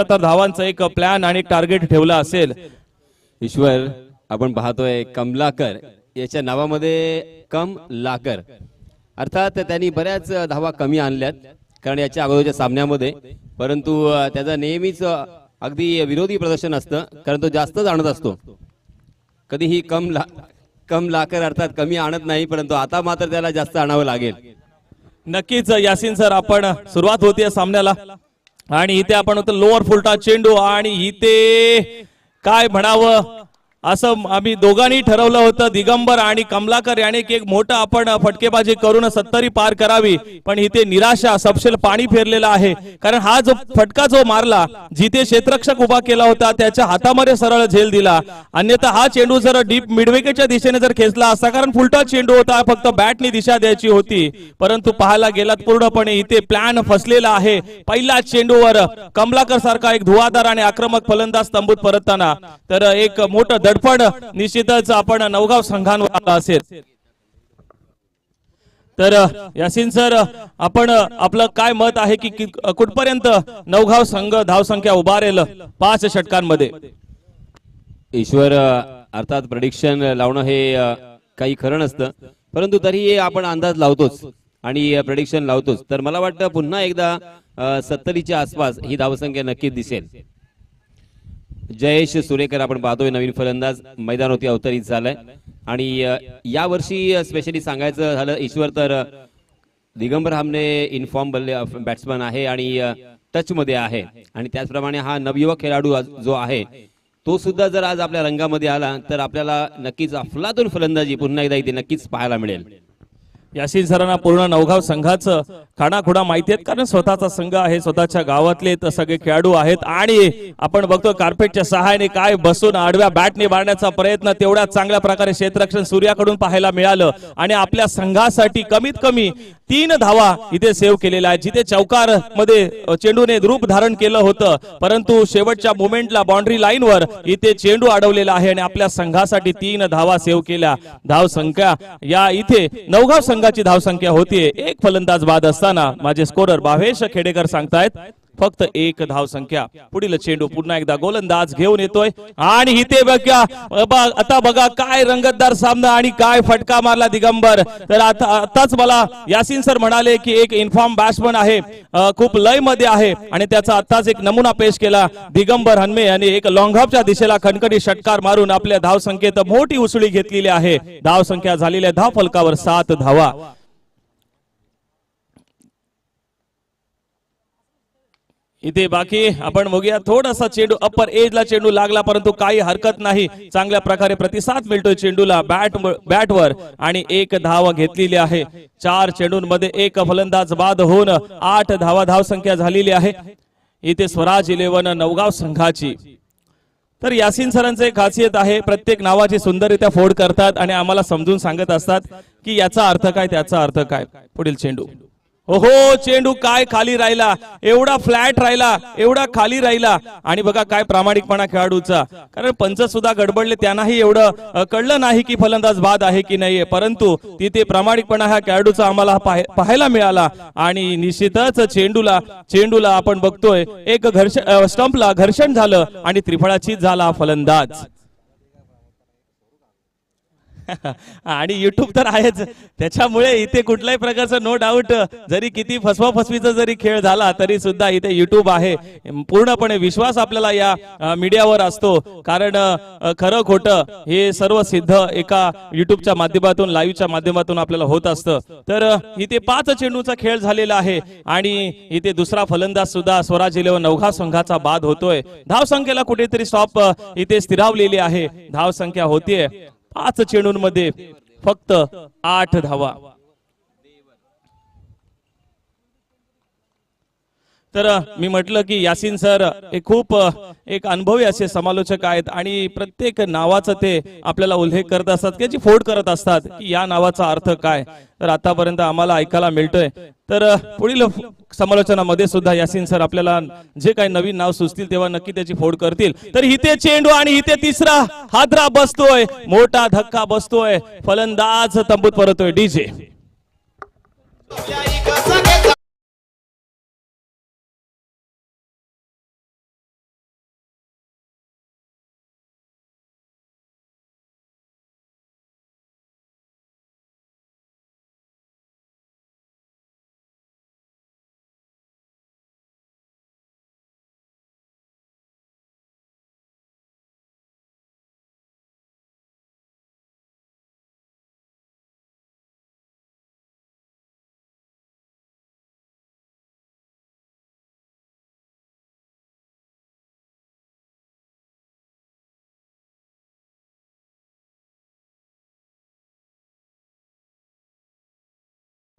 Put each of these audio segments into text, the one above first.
75 धावांचा एक प्लॅन आणि टार्गेट ठेवला असेल। ईश्वर आपण पाहतोय कमलाकर याच्या नावामध्ये कमलाकर अर्थात त्यांनी बऱ्याच धावा कमी आणल्यात कारण याच्या अगोदरच्या सामन्यामध्ये, परंतु त्याचा नेहमीच अगदी विरोधी प्रदर्शन असतं कारण तो जास्तच आणत असतो। कधीही कमलाकर अर्थात कमी आणत नाही, परंतु आता मात्र त्याला जास्त आणावं लागेल। नक्कीच यासीन सर, आपण सुरुवात होती सामन्याला आणि इथे आपण होतो लोअर फुलटा चेंडू आणि इथे काय म्हणावं असं आम्ही दोघांनी ठरवलं होतं, दिगंबर आणि कमलाकर याने एक मोठा आपण फटकेबाजी करून 70 पार करावी, पण इथे निराशा सपशेल पाणी फेरलेला आहे कारण हा जो फटका जो मारला जिथे क्षेत्ररक्षक उभा केला होता त्याच्या हातामध्ये सरळ झेल दिला, अन्यथा हा चेंडू जर डीप मिडविकेटच्या दिशेने जर खेचला असता कारण फुलटा चेंडू होता, फक्त बॅटने दिशा द्यायची होती, परंतु पाहायला गेलात पूर्णपणे इथे प्लॅन फसलेला आहे। पहिला चेंडूवर कमलाकर सारखा एक धुवाधार आणि आक्रमक फलंदाज तंबूत परतताना तर एक मोठं दडपण निश्चितच आपण नवगाव संघांवर आला असेल। तर यासीन सर, आपण आपलं काय मत आहे की कुठपर्यंत नवगाव संघ धावसंख्या उभारेल 5 षटकांमध्ये? ईश्वर अर्थात प्रेडिक्शन लावणं हे काही खरं नसतं, परंतु तरीही आपण अंदाज लावतोच आणि प्रेडिक्शन लावतोच, तर मला वाटतं पुन्हा एकदा 70च्या आसपास ही धावसंख्या नक्कीच दिसेल। जयेश सुरेकर आपण पाहतोय नवीन फलंदाज मैदानावरती अवतरित झालाय आणि या वर्षी स्पेशली सांगायचं झालं ईश्वर तर दिगंबर हमने इनफॉर्म बॅट्समन आहे आणि टच मध्ये आहे आणि त्याचप्रमाणे हा नवयुवक खेळाडू जो आहे तो सुद्धा जर आज आपल्या रंगामध्ये आला तर आपल्याला नक्कीच अफलातून फलंदाजी पुन्हा एकदा इथे नक्कीच पाहायला मिळेल। यासीन सरांना पूर्ण नवगाव संघाचं खाणाखुणा माहिती आहेत कारण स्वतःचा संघ आहे, स्वतःच्या गावातले तर सगळे खेळाडू आहेत आणि आपण बघतो कार्पेटच्या सहाय्याने काय बसून आडव्या बॅटने मारण्याचा प्रयत्न तेवढ्या चांगल्या प्रकारे क्षेत्ररक्षण सूर्याकडून पाहायला मिळालं आणि आपल्या संघासाठी कमीत कमी 3 धावा इथे सेव्ह केलेल्या आहेत, जिथे चौकार मध्ये चेंडूने रूप धारण केलं होतं, परंतु शेवटच्या मोमेंटला बाउंड्री लाईनवर इथे चेंडू अडवलेला आहे आणि आपल्या संघासाठी 3 धावा सेव्ह केल्या। धाव संख्या या इथे नवगाव संघाची धावसंख्या होतीये, एक फलंदाज बाद असताना माझे स्कोरर भावेश खेडेकर सांगतायत फक्त 1 धावसंख्या। पुढील चेंडू पुन्हा एकदा गोलंदाज घेऊन येतोय आणि इथे बघा आता बघा काय रंगतदार सामना आणि काय फटका मारला दिगंबर। तर आताच मला यासीन सर म्हणाले की एक इन्फॉर्म बॅट्समन आहे, खूप लय मध्ये आहे आणि त्याचा आताच एक नमुना पेश केला दिगंबर हनमे यांनी एक लॉंग ऑफच्या दिशेला खणखणी षटकार मारून आपल्या धावसंख्येत मोठी उसळी घेतलेली आहे। धावसंख्या झालेल्या धाव फलकावर 7 धावा। इथे बाकी आपण बघूया थोडासा चेंडू अप्पर एजला चेंडू लागला, परंतु काही हरकत नाही, चांगल्या प्रकारे प्रतिसाद मिळतोय चेंडूला बॅटवर आणि 1 धाव घेतलेली आहे। 4 चेंडूंमध्ये 1 फलंदाज बाद होऊन 8 धावा धावसंख्या झालेली आहे इथे स्वराज 11 नवगाव संघाची। तर यासीन सरांचे एक खासियत आहे, प्रत्येक नावाची सुंदररित्या फोड करतात आणि आम्हाला समजून सांगत असतात की याचा अर्थ काय त्याचा अर्थ काय। पुढील चेंडू ओहो चेंडू काय खाली राहिला, एवढा फ्लॅट राहिला, एवढा खाली राहिला आणि बघा काय प्रामाणिकपणा खेळाडूचा, कारण पंच सुद्धा गडबडले, त्यांनाही एवढं कळलं नाही की फलंदाज बाद आहे की नाहीये, परंतु तिथे प्रामाणिकपणा ह्या खेळाडूचा आम्हाला पाहायला मिळाला आणि निश्चितच चेंडूला आपण बघतोय एक स्टंपला घर्षण झालं आणि त्रिफळाचीत झाला फलंदाज। आणि युट्यूब तर आहेच, त्याच्यामुळे इथे कुठल्याही प्रकारचं नो डाऊट जरी किती फसवाफसवीचा जरी खेळ झाला तरी सुद्धा इथे युट्यूब आहे। पूर्णपणे विश्वास आपल्याला या मीडियावर असतो कारण खरं खोटं हे सर्व सिद्ध एका युट्यूबच्या माध्यमातून लाईव्हच्या माध्यमातून आपल्याला होत असतं। तर इथे 5 चेंडूचा खेळ झालेला आहे आणि इथे दुसरा फलंदाज सुद्धा स्वराज 11 नवगाव संघाचा बाद होतोय। धावसंख्येला कुठेतरी स्टॉप इथे स्थिरावलेली आहे, धावसंख्या होतीये 5 चेंडूंमध्ये फक्त 8 धावा। तर मी म्हटलं की यासीन सर हे खूप एक अनुभवी असे समालोचक आहेत आणि प्रत्येक नावाचा ते आपल्याला उल्लेख करत असतात, त्याची फोड करत असतात की या नावाचा अर्थ काय, तर आतापर्यंत आम्हाला ऐकायला मिळतोय। तर पुढील समालोचनामध्ये सुद्धा यासीन सर आपल्याला जे काही नवीन नाव सुचतील तेव्हा नक्की त्याची फोड करतील। तर इथे चेंडू आणि इथे तिसरा हादरा बसतोय, मोठा धक्का बसतोय, फलंदाज तंबूत परतोय डीजे।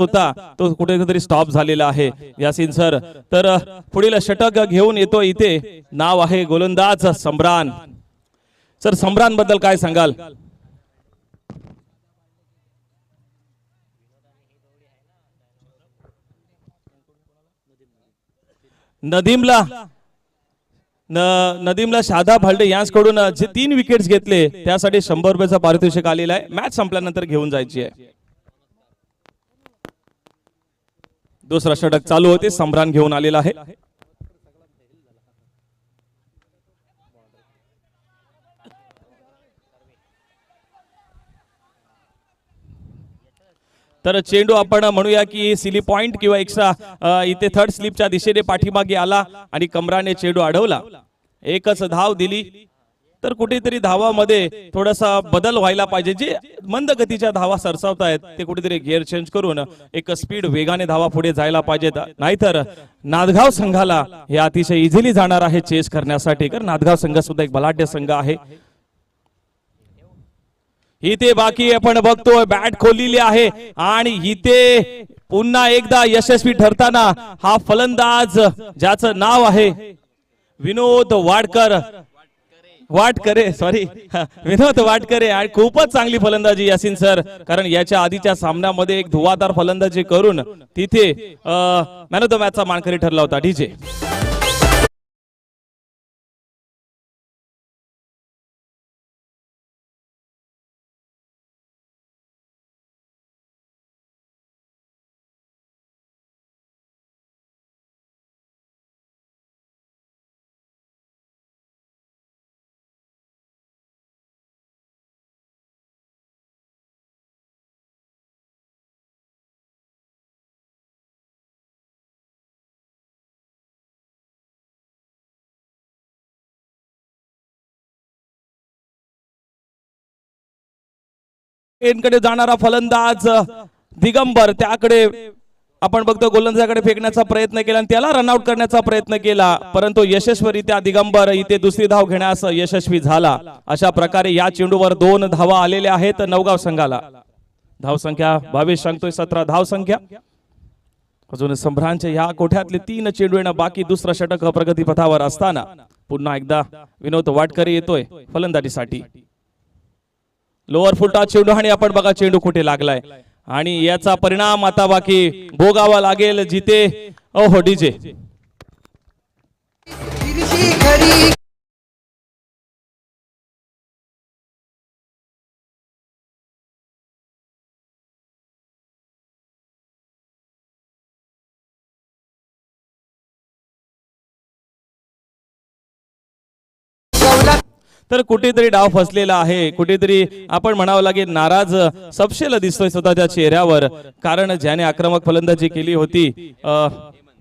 होता तो कुठेतरी स्टॉप झालेला आहे यासिन सर. तर पुढील षटक घेऊन येतो इथे, नाव आहे गोलंदाज सम्रान. सर सम्रान बद्दल काय सांगाल? नदीमला शादाब हल्डे यांच्याकडून जे 3 विकेट्स घेतले त्यासाठी 100 रुपयाचा पारितोषिक आलेला आहे. मॅच संपल्यानंतर घेऊन जायची आहे. दुसरा षटक चालू होते, सम्रान घेऊन आलेला आहे. तर चेंडू आपण म्हणूया की सिली पॉइंट किंवा एक्स्ट्रा इथे थर्ड स्लिपच्या दिशेने पाठीमागे आला आणि कमराने चेंडू अडवला. एकच धाव दिली. तर कुठेतरी धावामध्ये थोडासा बदल व्हायला पाहिजे. जे मंद गतीच्या धावा सरसावतायत ते कुठेतरी गिअर चेंज करून एक स्पीड वेगाने धावा पुढे जायला पाहिजेत. नाहीतर नांदगाव संघाला हे अतिशय इझिली जाणार आहे चेस करण्यासाठी, कारण नांदगाव संघ सुद्धा एक बलाढ्य संघ आहे. इथे बाकी आपण बघतोय बॅट खोललेली आहे आणि इथे पुन्हा एकदा यशस्वी ठरताना हा फलंदाज ज्याचं नाव आहे विनोद विनोद वाडकरे आणि खूपच चांगली फलंदाजी यासिन सर, कारण याच्या आधीच्या सामन्यामध्ये एक धुवाधार फलंदाजी करून तिथे मॅन ऑफ द मॅचचा मानकरी ठरला होता डीजे. कडे जाणारा फलंदाज दिगंबर, त्याकडे आपण बघतो गोलंदाजाकडे फेकण्याचा प्रयत्न केला आणि त्याला रनआउट करण्याचा प्रयत्न केला, परंतु यशस्वीरित्या दिगंबर इथे दुसरी धाव घेण्यास यशस्वी झाला. अशा प्रकारे या चेंडूवर 2 धावा आलेल्या आहेत नवगाव संघाला. धाव संख्या 22 सांगतोय, 17 धाव संख्या. अजून सम्रानच्या या कोठ्यातले 3 चेंडू येणं बाकी. दुसरा षटक प्रगतीपथावर असताना पुन्हा एकदा विनोद वाडकरी येतोय फलंदाजीसाठी. लोअर फुलटा चेंडू आणि आपण बघा चेंडू कुठे लागलाय आणि याचा परिणाम आता बाकी भोगावा लागेल जिथे ओहो डीजे. तर कुठेतरी डाव फसलेला आहे, कुठेतरी आपण म्हणावं लागेल नाराज सपशेल दिसतोय स्वतःच्या चेहऱ्यावर, कारण ज्याने आक्रमक फलंदाजी केली होती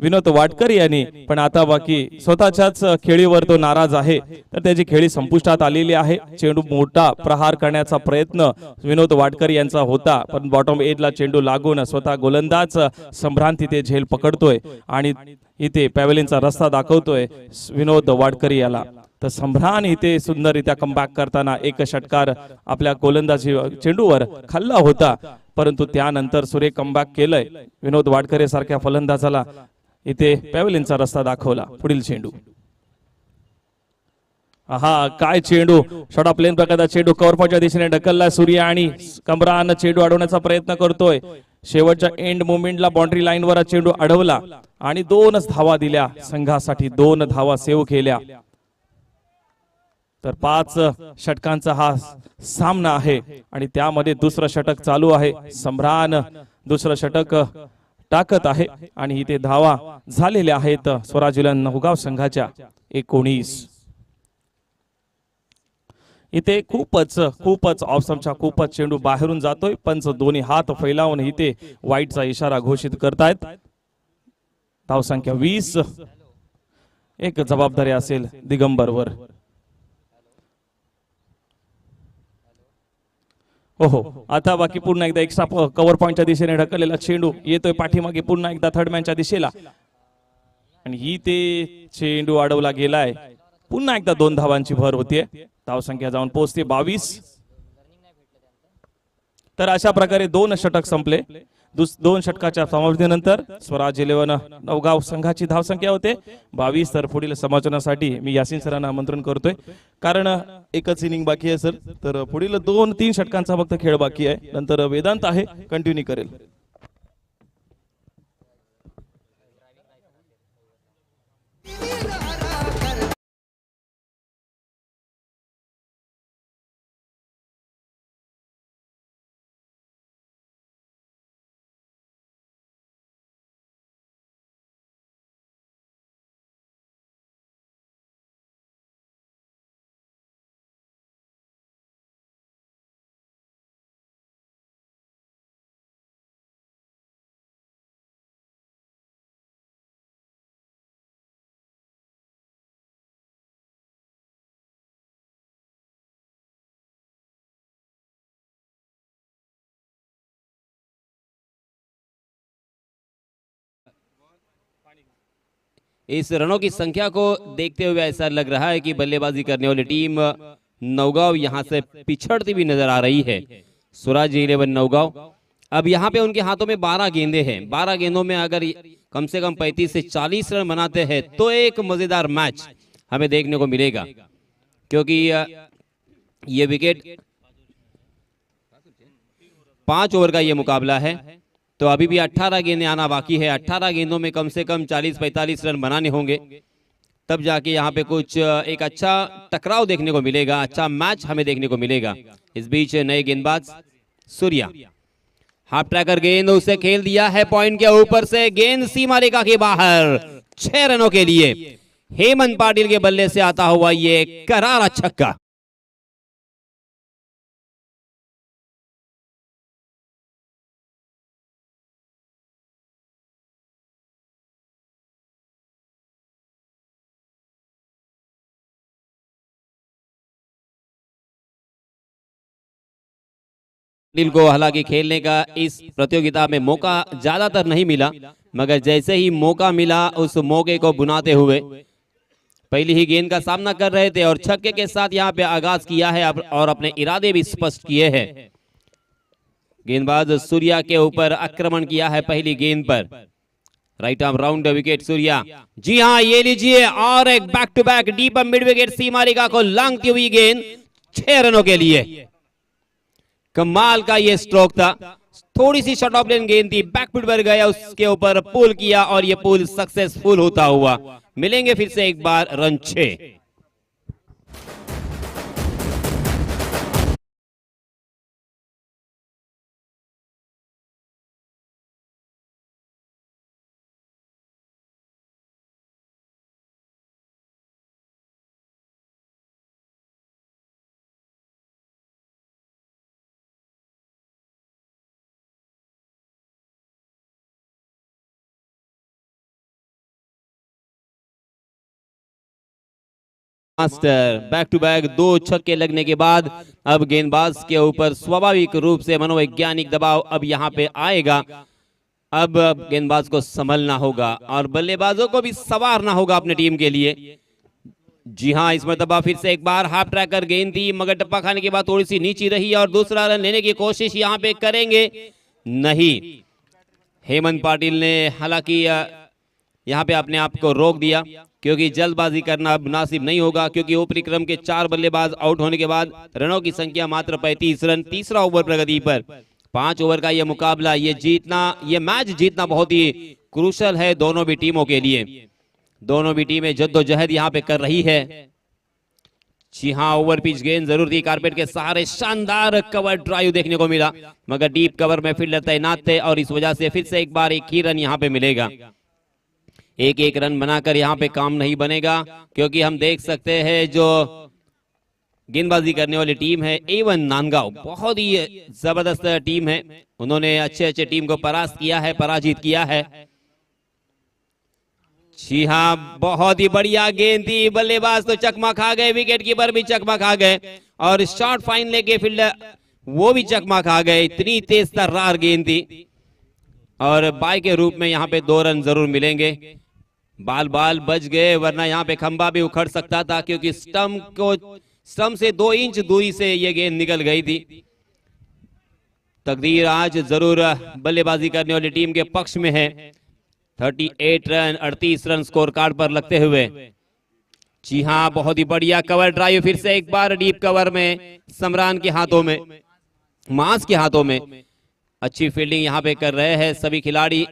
विनोद वाडकर यांनी, पण आता बाकी स्वतःच्याच खेळीवर तो नाराज आहे. तर त्याची खेळी संपुष्टात आलेली आहे. चेंडू मोठा प्रहार करण्याचा प्रयत्न विनोद वाडकर यांचा होता, पण बॉटम एजला चेंडू लागून स्वतः गोलंदाज सम्रान तिथे झेल पकडतोय आणि इथे पॅव्हेलियनचा रस्ता दाखवतोय विनोद वाडकर याला. तर सम्रान इथे सुंदररित्या कमबॅक करताना एक षटकार आपल्या गोलंदाजी चेंडूवर खाल्ला होता, परंतु त्यानंतर सुरेख कमबॅक केलंय. विनोद वाडकरे सारख्या फलंदाजाला इथे पॅव्हेलियनचा रस्ता दाखवला. पुढील चेंडू, हा काय चेंडू, शॉर्ट प्लेन प्रकारचा चेंडू कव्हरच्या दिशेने ढकलला सूर्य आणि कमरान चेंडू अडवण्याचा प्रयत्न करतोय. शेवटच्या एंड मोमेंटला बाउंड्री लाईनवर चेंडू अडवला आणि 2 धावा दिल्या संघासाठी, 2 धावा सेव्ह केल्या. तर 5 षटकांचा हा सामना आहे आणि त्यामध्ये दुसरं षटक चालू आहे. सम्रान दुसरं षटक टाकत आहे आणि इथे धावा झालेल्या आहेत स्वराज्य नवगाव संघाच्या 19. इथे खूपच ऑफस्टंपच्या खूपच चेंडू बाहेरून जातोय. पंच दोन्ही हात फैलावून इथे वाईटचा इशारा घोषित करतायत. धाव संख्या 20. एक जबाबदारी असेल दिगंबरवर. ओहो, आता बाकी पुन्हा एकदा एक्स्ट्रा कव्हर पॉइंटच्या दिशेने ढकललेला चेंडू येतोय पाठीमागे पुन्हा एकदा थर्ड मॅनच्या दिशेला आणि ही ते चेंडू अडवला गेलाय. पुन्हा एकदा 2 धावांची भर होतीये. धाव संख्या जाऊन पोहोचते 22. तर अशा प्रकारे 2 षटक संपले. दोन षटकाच्या समाप्तीनंतर स्वराज 11 नवगाव संघाची धावसंख्या होते 22. तर पुढील समालोचनासाठी मी यासिन सरांना आमंत्रण करतोय, कारण एकच इनिंग बाकी आहे सर. तर पुढील 2-3 षटकांचा फक्त खेळ बाकी आहे, नंतर वेदांत आहे कंटिन्यू करेल. इस रनों की संख्या को देखते हुए ऐसा लग रहा है कि बल्लेबाजी करने वाली टीम नौगांव यहां से पिछड़ती भी नजर आ रही है. स्वराज 11 नौगांव, अब यहां पे उनके हाथों में 12 गेंदें हैं. 12 गेंदों में अगर कम से कम 35 से 40 रन बनाते हैं तो एक मजेदार मैच हमें देखने को मिलेगा, क्योंकि ये विकेट 5 ओवर का ये मुकाबला है. तो अभी भी 18 गेंदें आना बाकी है. 18 गेंदों में कम से कम 40-45 रन बनाने होंगे, तब जाके यहाँ पे कुछ एक अच्छा टकराव देखने को मिलेगा, अच्छा मैच हमें देखने को मिलेगा. इस बीच नए गेंदबाज सूर्या, हाफ ट्रैकर गेंद उसे खेल दिया है पॉइंट के ऊपर से, गेंद सीमा रेखा के बाहर. 6 रनों के लिए हेमंत पाटिल के बल्ले से आता हुआ ये करारा छक्का. पाटिल को हालांकि खेलने का इस प्रतियोगिता में मौका ज्यादातर नहीं मिला, मगर जैसे ही मौका मिला उस मौके को बुनाते हुए पहली ही गेंद का सामना कर रहे थे और छक्के के साथ यहां पे आगाज किया है और अपने इरादे भी स्पष्ट किए हैं. गेंदबाज सूर्या के ऊपर आक्रमण किया है पहली गेंद पर. Right arm round wicket Surya. जी हां, ये लीजिए और एक back to back deep mid wicket सीमा रेखा को लांघती हुई गेंद 6 रनों के लिए. कमाल का ये स्ट्रोक था. थोड़ी सी शॉर्ट ऑफ लेन गेंद थी, बैकफुट पर गया, उसके ऊपर पुल किया और ये पुल सक्सेसफुल होता हुआ. मिलेंगे फिर से एक बार run 6. Master back to back 2 छक्के लगने के बाद अब गेंदबाज के ऊपर स्वाभाविक रूप से मनोवैज्ञानिक दबाव अब यहां पे आएगा. अब गेंदबाज को संभलना होगा और बल्लेबाजों को भी संवारना होगा अपने टीम के लिए. जी हां, इस मरतबा फिर से एक बार हाफ ट्रैकर गेंद थी, मगर टप्पा खाने के बाद थोड़ी सी नीची रही और दूसरा रन लेने की कोशिश यहां पे करेंगे. नहीं, हेमंत पाटिल ने हालांकि यहां पे अपने आप को रोक दिया, क्योंकि जल्दबाजी करना अब मुनासिब नहीं होगा, क्योंकि ऊपरी क्रम के 4 बल्लेबाज आउट होने के बाद रनों की संख्या मात्र 35 रन. तीसरा ओवर प्रगति पर. 5 ओवर का यह मुकाबला, ये मैच जीतना बहुत ही क्रूशल है दोनों भी टीमों के लिए. दोनों भी टीमें जद्दोजहद यहां पे कर रही है. जी हां, ओवर पिच गेंद जरूर थी, कारपेट के सहारे शानदार कवर ड्राइव देखने को मिला, मगर डीप कवर में फील्डर तैनात थे और इस वजह से फिर से एक बार एक ही रन यहां पे मिलेगा. एक रन बनाकर यहां पे काम नहीं बनेगा, क्योंकि हम देख सकते हैं जो गेंदबाजी करने वाली टीम है A1 नांदगांव, बहुत ही जबरदस्त टीम है. उन्होंने अच्छे टीम को पराजित किया है. जी हां, बहुत ही बढ़िया गेंद थी, बल्लेबाज तो चकमा खा गए, विकेट कीपर भी चकमा खा गए और शॉर्ट फाइन लेके फील्डर वो भी चकमा खा गए. इतनी तेज तर्रार गेंद थी और बाय के रूप में यहां पे 2 रन जरूर मिलेंगे. बाल बच गए, वरना यहां पे खंबा भी उखड़ सकता था, क्योंकि स्टंप से 2 इंच दूरी से ये गेंद निकल गई थी. तकदीर आज जरूर बल्लेबाजी करने वाली टीम के पक्ष में है। 38 रन 38 रन स्कोर कार्ड पर लगते हुए। जी हाँ, बहुत ही बढ़िया कवर ड्राइव, फिर से एक बार डीप कवर में समरान के हाथों में, मास के हाथों में अच्छी फील्डिंग यहाँ पे कर रहे हैं सभी खिलाड़ी।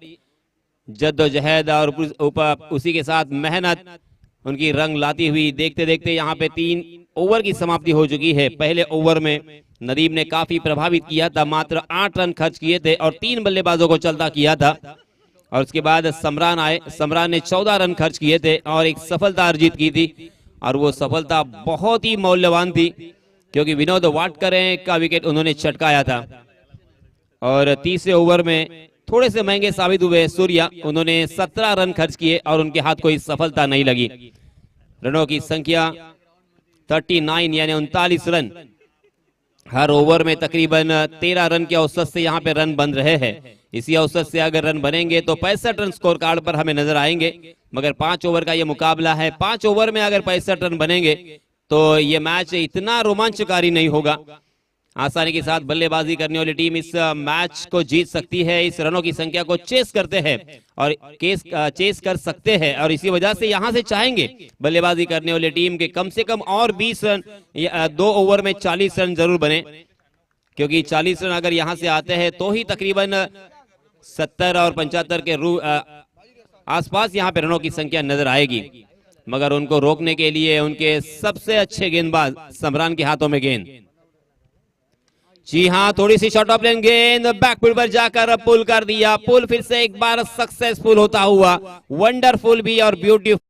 जद्दोजहद और ऊपर उसी के साथ मेहनत उनकी रंग लाती हुई। देखते देखते यहाँ पे 3 ओवर की समाप्ति हो चुकी है। पहले ओवर में नदीम ने काफी प्रभावित किया था, मात्र 8 रन खर्च किए थे और 3 बल्लेबाजों को चलता किया था। और उसके बाद समरान आए, समरान ने 14 रन खर्च किए थे और एक सफलता अर्जित की थी और वो सफलता बहुत ही मूल्यवान थी क्योंकि विनोद वाटकर का विकेट उन्होंने चटकाया था। और तीसरे ओवर में थोड़े से महंगे साबित हुए सूर्या, उन्होंने 17 रन खर्च किए और उनके हाथ कोई सफलता नहीं लगी। रनों की संख्या 39 यानी 39 रन। हर ओवर में तकरीबन 13 रन के औसत से यहाँ पे रन बन रहे हैं। इसी औसत से अगर रन बनेंगे तो 65 रन स्कोर कार्ड पर हमें नजर आएंगे। मगर 5 ओवर का ये मुकाबला है, 5 ओवर में अगर 65 रन बनेंगे तो ये मैच इतना रोमांचकारी नहीं होगा। आसानी के साथ बल्लेबाजी करने वाली टीम इस मैच को जीत सकती है। इस रनों की संख्या को चेस करते हैं और चेस कर सकते हैं और इसी वजह से यहां से चाहेंगे बल्लेबाजी करने वाली टीम के कम से कम और 20 रन, 2 ओवर में 40 रन जरूर बने, क्योंकि 40 रन अगर यहां से आते हैं तो ही तकरीबन 70 और 75 के आसपास यहां पे रनों की संख्या नजर आएगी। मगर उनको रोकने के लिए उनके सबसे अच्छे गेंदबाज समरान के हाथों में गेंद। जी हाँ, थोड़ी सी शॉर्ट ऑफ लेन गेंद बैकफुट पर जाकर पुल कर दिया। पुल फिर से एक बार सक्सेसफुल होता हुआ, वंडरफुल भी और ब्यूटीफुल।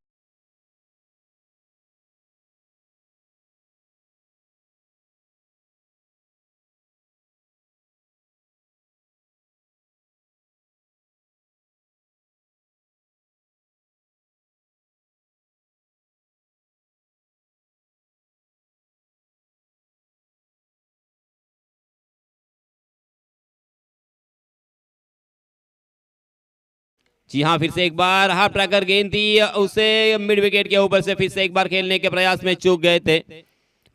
जी हाँ, फिर से एक बार हाफ ट्रैकर गेंद थी, उसे मिड विकेट के ऊपर से फिर से एक बार खेलने के प्रयास में चूक गए थे,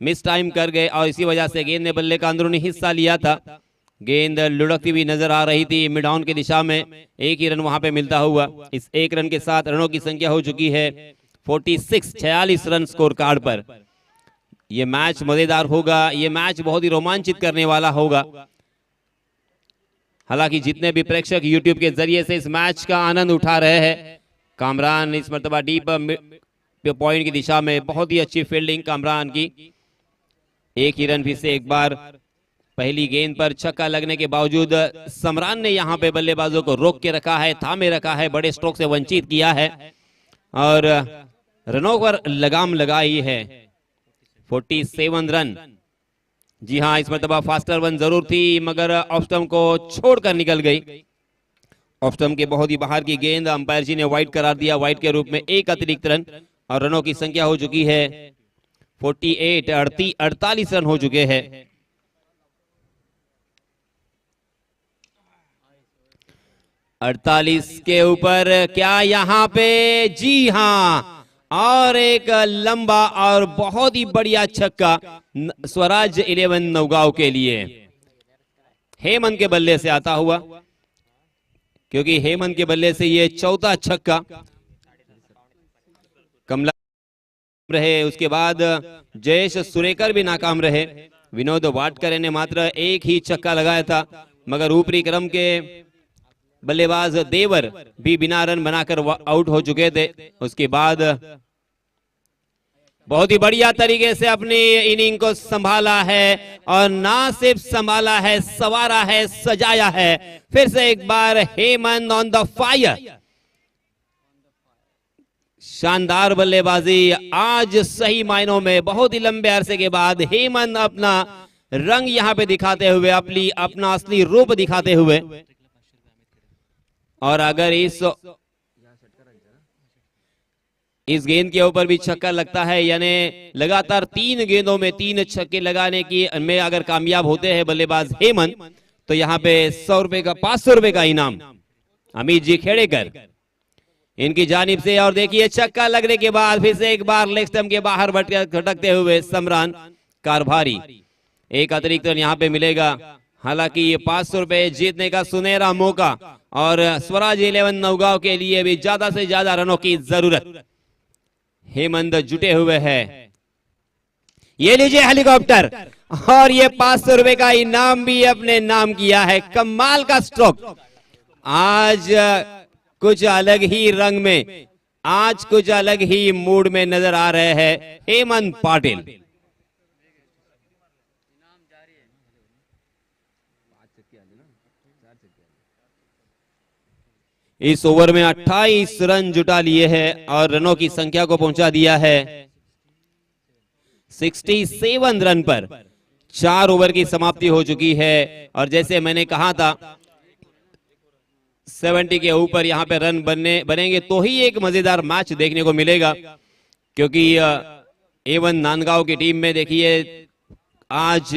मिस टाइम कर गए और इसी वजह से गेंद ने बल्ले का अंदरूनी हिस्सा लिया था। गेंद लुढ़कती हुई नजर आ रही थी मिड ऑन की दिशा में। एक ही रन वहां पे मिलता हुआ। इस एक रन के साथ रनों की संख्या हो चुकी है 46 रन स्कोर कार्ड पर। यह मैच मजेदार होगा, यह मैच बहुत ही रोमांचित करने वाला होगा। हालांकि जितने भी प्रेक्षक YouTube के जरिए से इस मैच का आनंद उठा रहे हैं, कामरान इस मर्तबा डीप पॉइंट की दिशा में बहुत ही अच्छी फील्डिंग कामरान की। एक ही रन फिर से एक बार पहली गेंद पर छक्का लगने के बावजूद समरान ने यहां पे बल्लेबाजों को रोक के रखा है, थामे रखा है, बड़े स्ट्रोक से वंचित किया है और रनों पर लगाम लगाई है। 47 रन। जी हाँ, इस मरतबा फास्टर वन जरूर थी मगर ऑफ स्टंप को छोड़कर निकल गई। ऑफ स्टंप के बहुत ही बाहर की गेंद अंपायर जी ने वाइड करार दिया, वाइड के रूप में एक अतिरिक्त रन और रनों की संख्या हो चुकी है 48 रन हो चुके हैं। 48 के ऊपर क्या यहाँ पे? जी हाँ, और एक लंबा और बहुत ही बढ़िया छक्का स्वराज 11 नौगांव के लिए हेमंत के बल्ले से आता हुआ, क्योंकि हेमंत के बल्ले से ये चौथा छक्का कमला रहे। उसके बाद जयेश सुरेकर भी नाकाम रहे। विनोद वाटकर ने मात्र एक ही छक्का लगाया था मगर ऊपरी क्रम के बल्लेबाज देवर भी बिना रन बनाकर आउट हो चुके थे। उसके बाद बहुत ही बढ़िया तरीके से अपनी इनिंग को संभाला है और ना सिर्फ संभाला है, संवारा है, सजाया है। फिर से एक बार हेमंत ऑन द फायर। शानदार बल्लेबाजी आज सही मायनों में बहुत ही लंबे अरसे के बाद हेमंत अपना रंग यहां पे दिखाते हुए, अपना असली रूप दिखाते हुए। और अगर इस गेंद के ऊपर भी छक्का लगता है, यानी लगातार 3 गेंदों में 3 छक्के लगाने की में अगर कामयाब होते हैं बल्लेबाज हेमंत, तो यहाँ पे 100 रुपए का 500 रुपए का इनाम अमित जी खेड़ेकर इनकी जानिब से। और देखिए छक्का लगने के बाद फिर से एक बार लेग स्टंप के बाहर भटकते हुए समरान कारभारी। एक अतिरिक्त रन यहाँ पे मिलेगा हालांकि ये 500 रुपए जीतने का सुनहरा मौका और स्वराज 11 नौगांव के लिए भी ज्यादा से ज्यादा रनों की जरूरत। हेमंत जुटे हुए हैं। ये लीजिए हेलीकॉप्टर और ये 500 रुपए का इनाम भी अपने नाम किया है। कमाल का स्ट्रोक। आज कुछ अलग ही रंग में, आज कुछ अलग ही मूड में नजर आ रहे हैं हेमंत पाटिल। इस ओवर में 28 रन जुटा लिए हैं और रनों की संख्या को पहुंचा दिया है 67 रन पर। 4 ओवर की समाप्ति हो चुकी है और जैसे मैंने कहा था 70 के ऊपर यहां पे रन बनेंगे तो ही एक मजेदार मैच देखने को मिलेगा, क्योंकि A1 नांदगांव की टीम में देखिए आज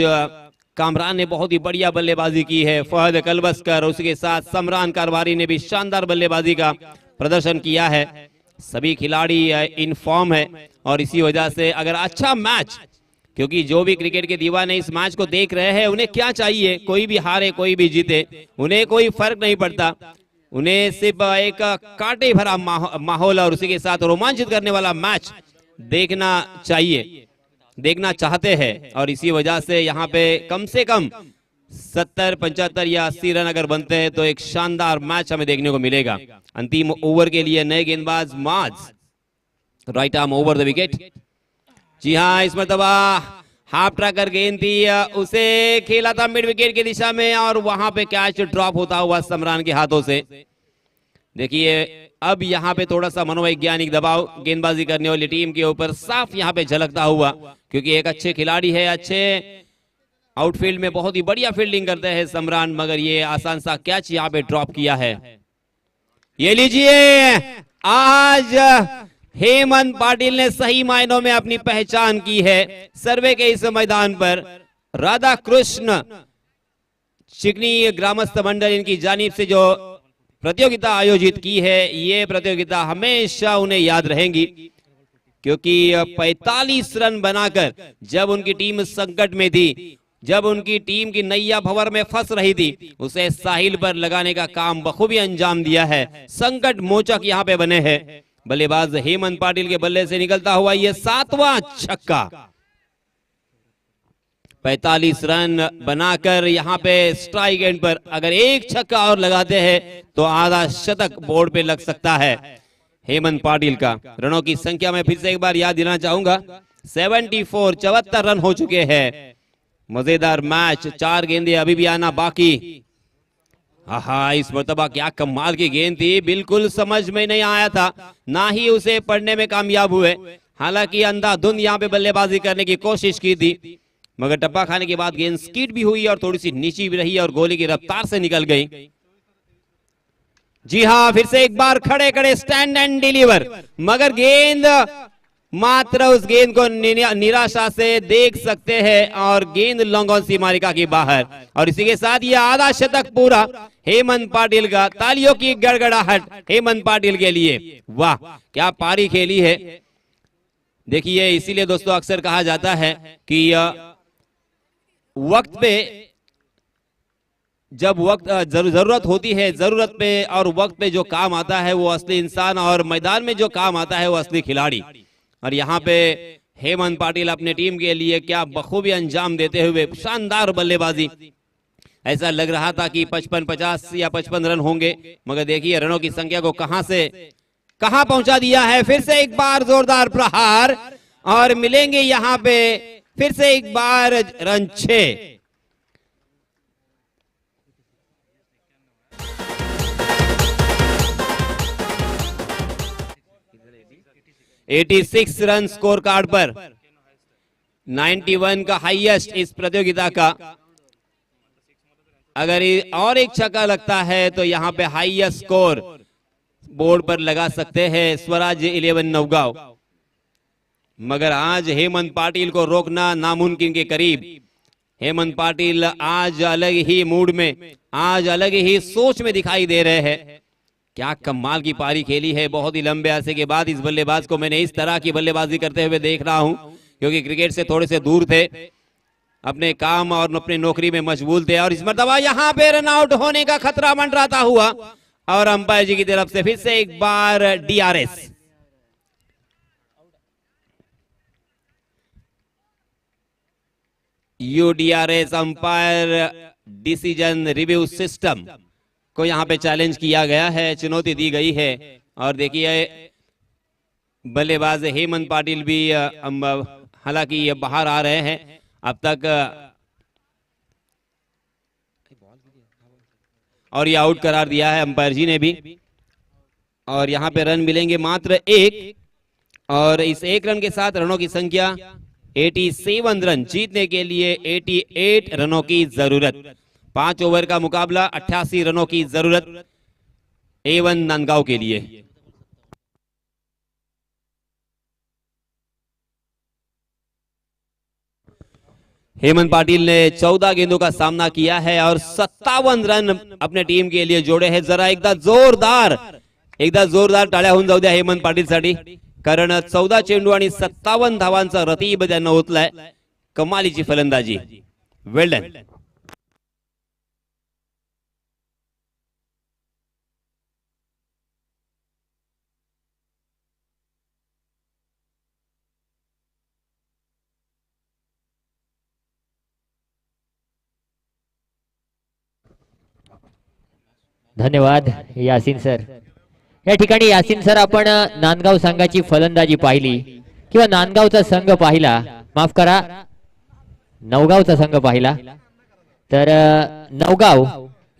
कामरान ने बहुत ही बढ़िया बल्लेबाजी की है। फहद कलबस्कर उसके साथ समरान कारवारी ने भी शानदार बल्लेबाजी का प्रदर्शन किया है। सभी खिलाड़ी इन फॉर्म है और इसी वजह से अगर अच्छा मैच, क्योंकि जो भी क्रिकेट के दीवाने इस मैच को देख रहे हैं उन्हें क्या चाहिए, कोई भी हारे कोई भी जीते उन्हें कोई फर्क नहीं पड़ता। उन्हें सिर्फ एक कांटे भरा माहौल और उसी के साथ रोमांचित करने वाला मैच देखना चाहिए, देखना चाहते हैं। और इसी वजह से यहाँ पे कम से कम 70, 75 या 80 रन अगर बनते हैं तो एक शानदार मैच हमें देखने को मिलेगा। अंतिम ओवर के लिए नए गेंदबाज Maaz, right arm over the wicket. जी हाँ, इस मरतबा हाफ ट्रैकर गेंद थी, उसे खेला था मिड विकेट की दिशा में और वहां पे कैच ड्रॉप होता हुआ समरान के हाथों से। देखिए अब यहाँ पे थोड़ा सा मनोवैज्ञानिक दबाव गेंदबाजी करने वाली टीम के ऊपर साफ यहाँ पे झलकता हुआ, क्योंकि एक अच्छे खिलाड़ी है, अच्छे आउटफील्ड में बहुत ही बढ़िया फील्डिंग करते हैं समरान, मगर ये आसान सा कैच यहाँ पे ड्रॉप किया है। ये लीजिए, आज हेमंत पाटिल ने सही मायनों में अपनी पहचान की है। सर्वे के इस मैदान पर राधा कृष्ण चिकनी ग्रामस्थ मंडल इनकी जानिब से जो प्रतियोगिता आयोजित की है, ये प्रतियोगिता हमेशा उन्हें याद रहेंगी, क्योंकि 45 रन बनाकर जब उनकी टीम संकट में थी, जब उनकी टीम की नैया भंवर में फंस रही थी, उसे साहिल पर लगाने का काम बखूबी अंजाम दिया है। संकट मोचक यहाँ पे बने हैं। बल्लेबाज हेमंत पाटिल के बल्ले से निकलता हुआ ये 7वां छक्का। 45 रन बनाकर यहाँ पे स्ट्राइक एंड पर अगर एक छक्का और लगाते हैं तो आधा शतक बोर्ड पे लग सकता है हेमंत पाटिल का। रनों की संख्या में फिर से एक बार याद दिलाना चाहूंगा, 74 रन हो चुके हैं। मजेदार मैच, 4 गेंदें अभी भी आना बाकी। हाँ, इस मरतबा क्या कमाल की गेंद थी, बिल्कुल समझ में नहीं आया था, ना ही उसे पढ़ने में कामयाब हुए। हालांकि अंधाधुंध यहाँ पे बल्लेबाजी करने की कोशिश की थी, मगर टप्पा खाने के बाद गेंद स्कीड भी हुई और थोड़ी सी नीची भी रही और गोली की रफ्तार से निकल गई। जी हाँ, फिर से एक बार खड़े खड़े स्टैंड एंड डिलीवर, मगर गेंद मात्र उस गेंद को निराशा से देख सकते हैं और गेंद लॉन्ग ऑन सीमारिका की बाहर। और इसी के साथ ये आधा शतक पूरा हेमंत पाटिल का। तालियों की गड़गड़ाहट हेमंत पाटिल के लिए। वाह, क्या पारी खेली है। देखिए, इसीलिए दोस्तों अक्सर कहा जाता है कि वक्त पे, जब वक्त जरूरत होती है, जरूरत पे और वक्त पे जो काम आता है वो असली इंसान, और मैदान में जो काम आता है वो असली खिलाड़ी। और यहाँ पे हेमंत पाटिल अपने टीम के लिए क्या बखूबी अंजाम देते हुए शानदार बल्लेबाजी। ऐसा लग रहा था कि 55, 50 या 55 रन होंगे, मगर देखिए रनों की संख्या को कहां से कहां पहुंचा दिया है। फिर से एक बार जोरदार प्रहार और मिलेंगे यहां पे फिर से एक बार रन 6। (86 रन स्कोर कार्ड पर, 91 का हाईएस्ट इस प्रतियोगिता का। अगर और एक छक्का लगता है तो यहां पे हाईएस्ट स्कोर बोर्ड पर लगा सकते हैं स्वराज 11 नौगांव, मगर आज हेमंत पाटिल को रोकना नामुमकिन के करीब। हेमंत पाटिल आज अलग ही मूड में, आज अलग ही सोच में दिखाई दे रहे हैं। क्या कमाल की पारी खेली है। बहुत ही लंबे अरसे के बाद इस बल्लेबाज को मैंने इस तरह की बल्लेबाजी करते हुए देख रहा हूं, क्योंकि क्रिकेट से थोड़े से दूर थे। अपने काम और अपनी नौकरी में मशगूल थे और इस मरतबा यहां पे रन आउट होने का खतरा मंडराता हुआ और अंपायर जी की तरफ से फिर से एक बार DRS. UDRS umpire decision review system को यहां पे चैलेंज किया गया है, चुनौती दी गई है। और देखिए बल्लेबाज हेमंत पाटिल भी हालांकि ये बाहर आ रहे हैं अब तक और ये आउट करार दिया है अंपायर जी ने भी। और यहां पे रन मिलेंगे मात्र एक और इस एक रन के साथ रनों की संख्या 87 रन, जीतने के लिए 88 रनों की जरूरत। 5 ओवर का मुकाबला, 88 रनों की जरूरत A1 नांदगांव के लिए। हेमंत पाटिल ने 14 गेंदों का सामना किया है और 57 रन अपने टीम के लिए जोड़े हैं। जरा एकदा जोरदार टाळ्या होऊन जाऊ द्या हेमंत पाटील साठी, कारण 14 चेंडू आणि 57 धावांचा रतीब त्यांना ओतलाय। कमालीची फलंदाजी, वेल डन। धन्यवाद यासिन सर। या ठिकाणी यासिन सर आपण नांदगाव संघाची फलंदाजी पाहिली किंवा नांदगावचा संघ पाहिला, माफ करा नवगावचा संघ पाहिला, तर नवगाव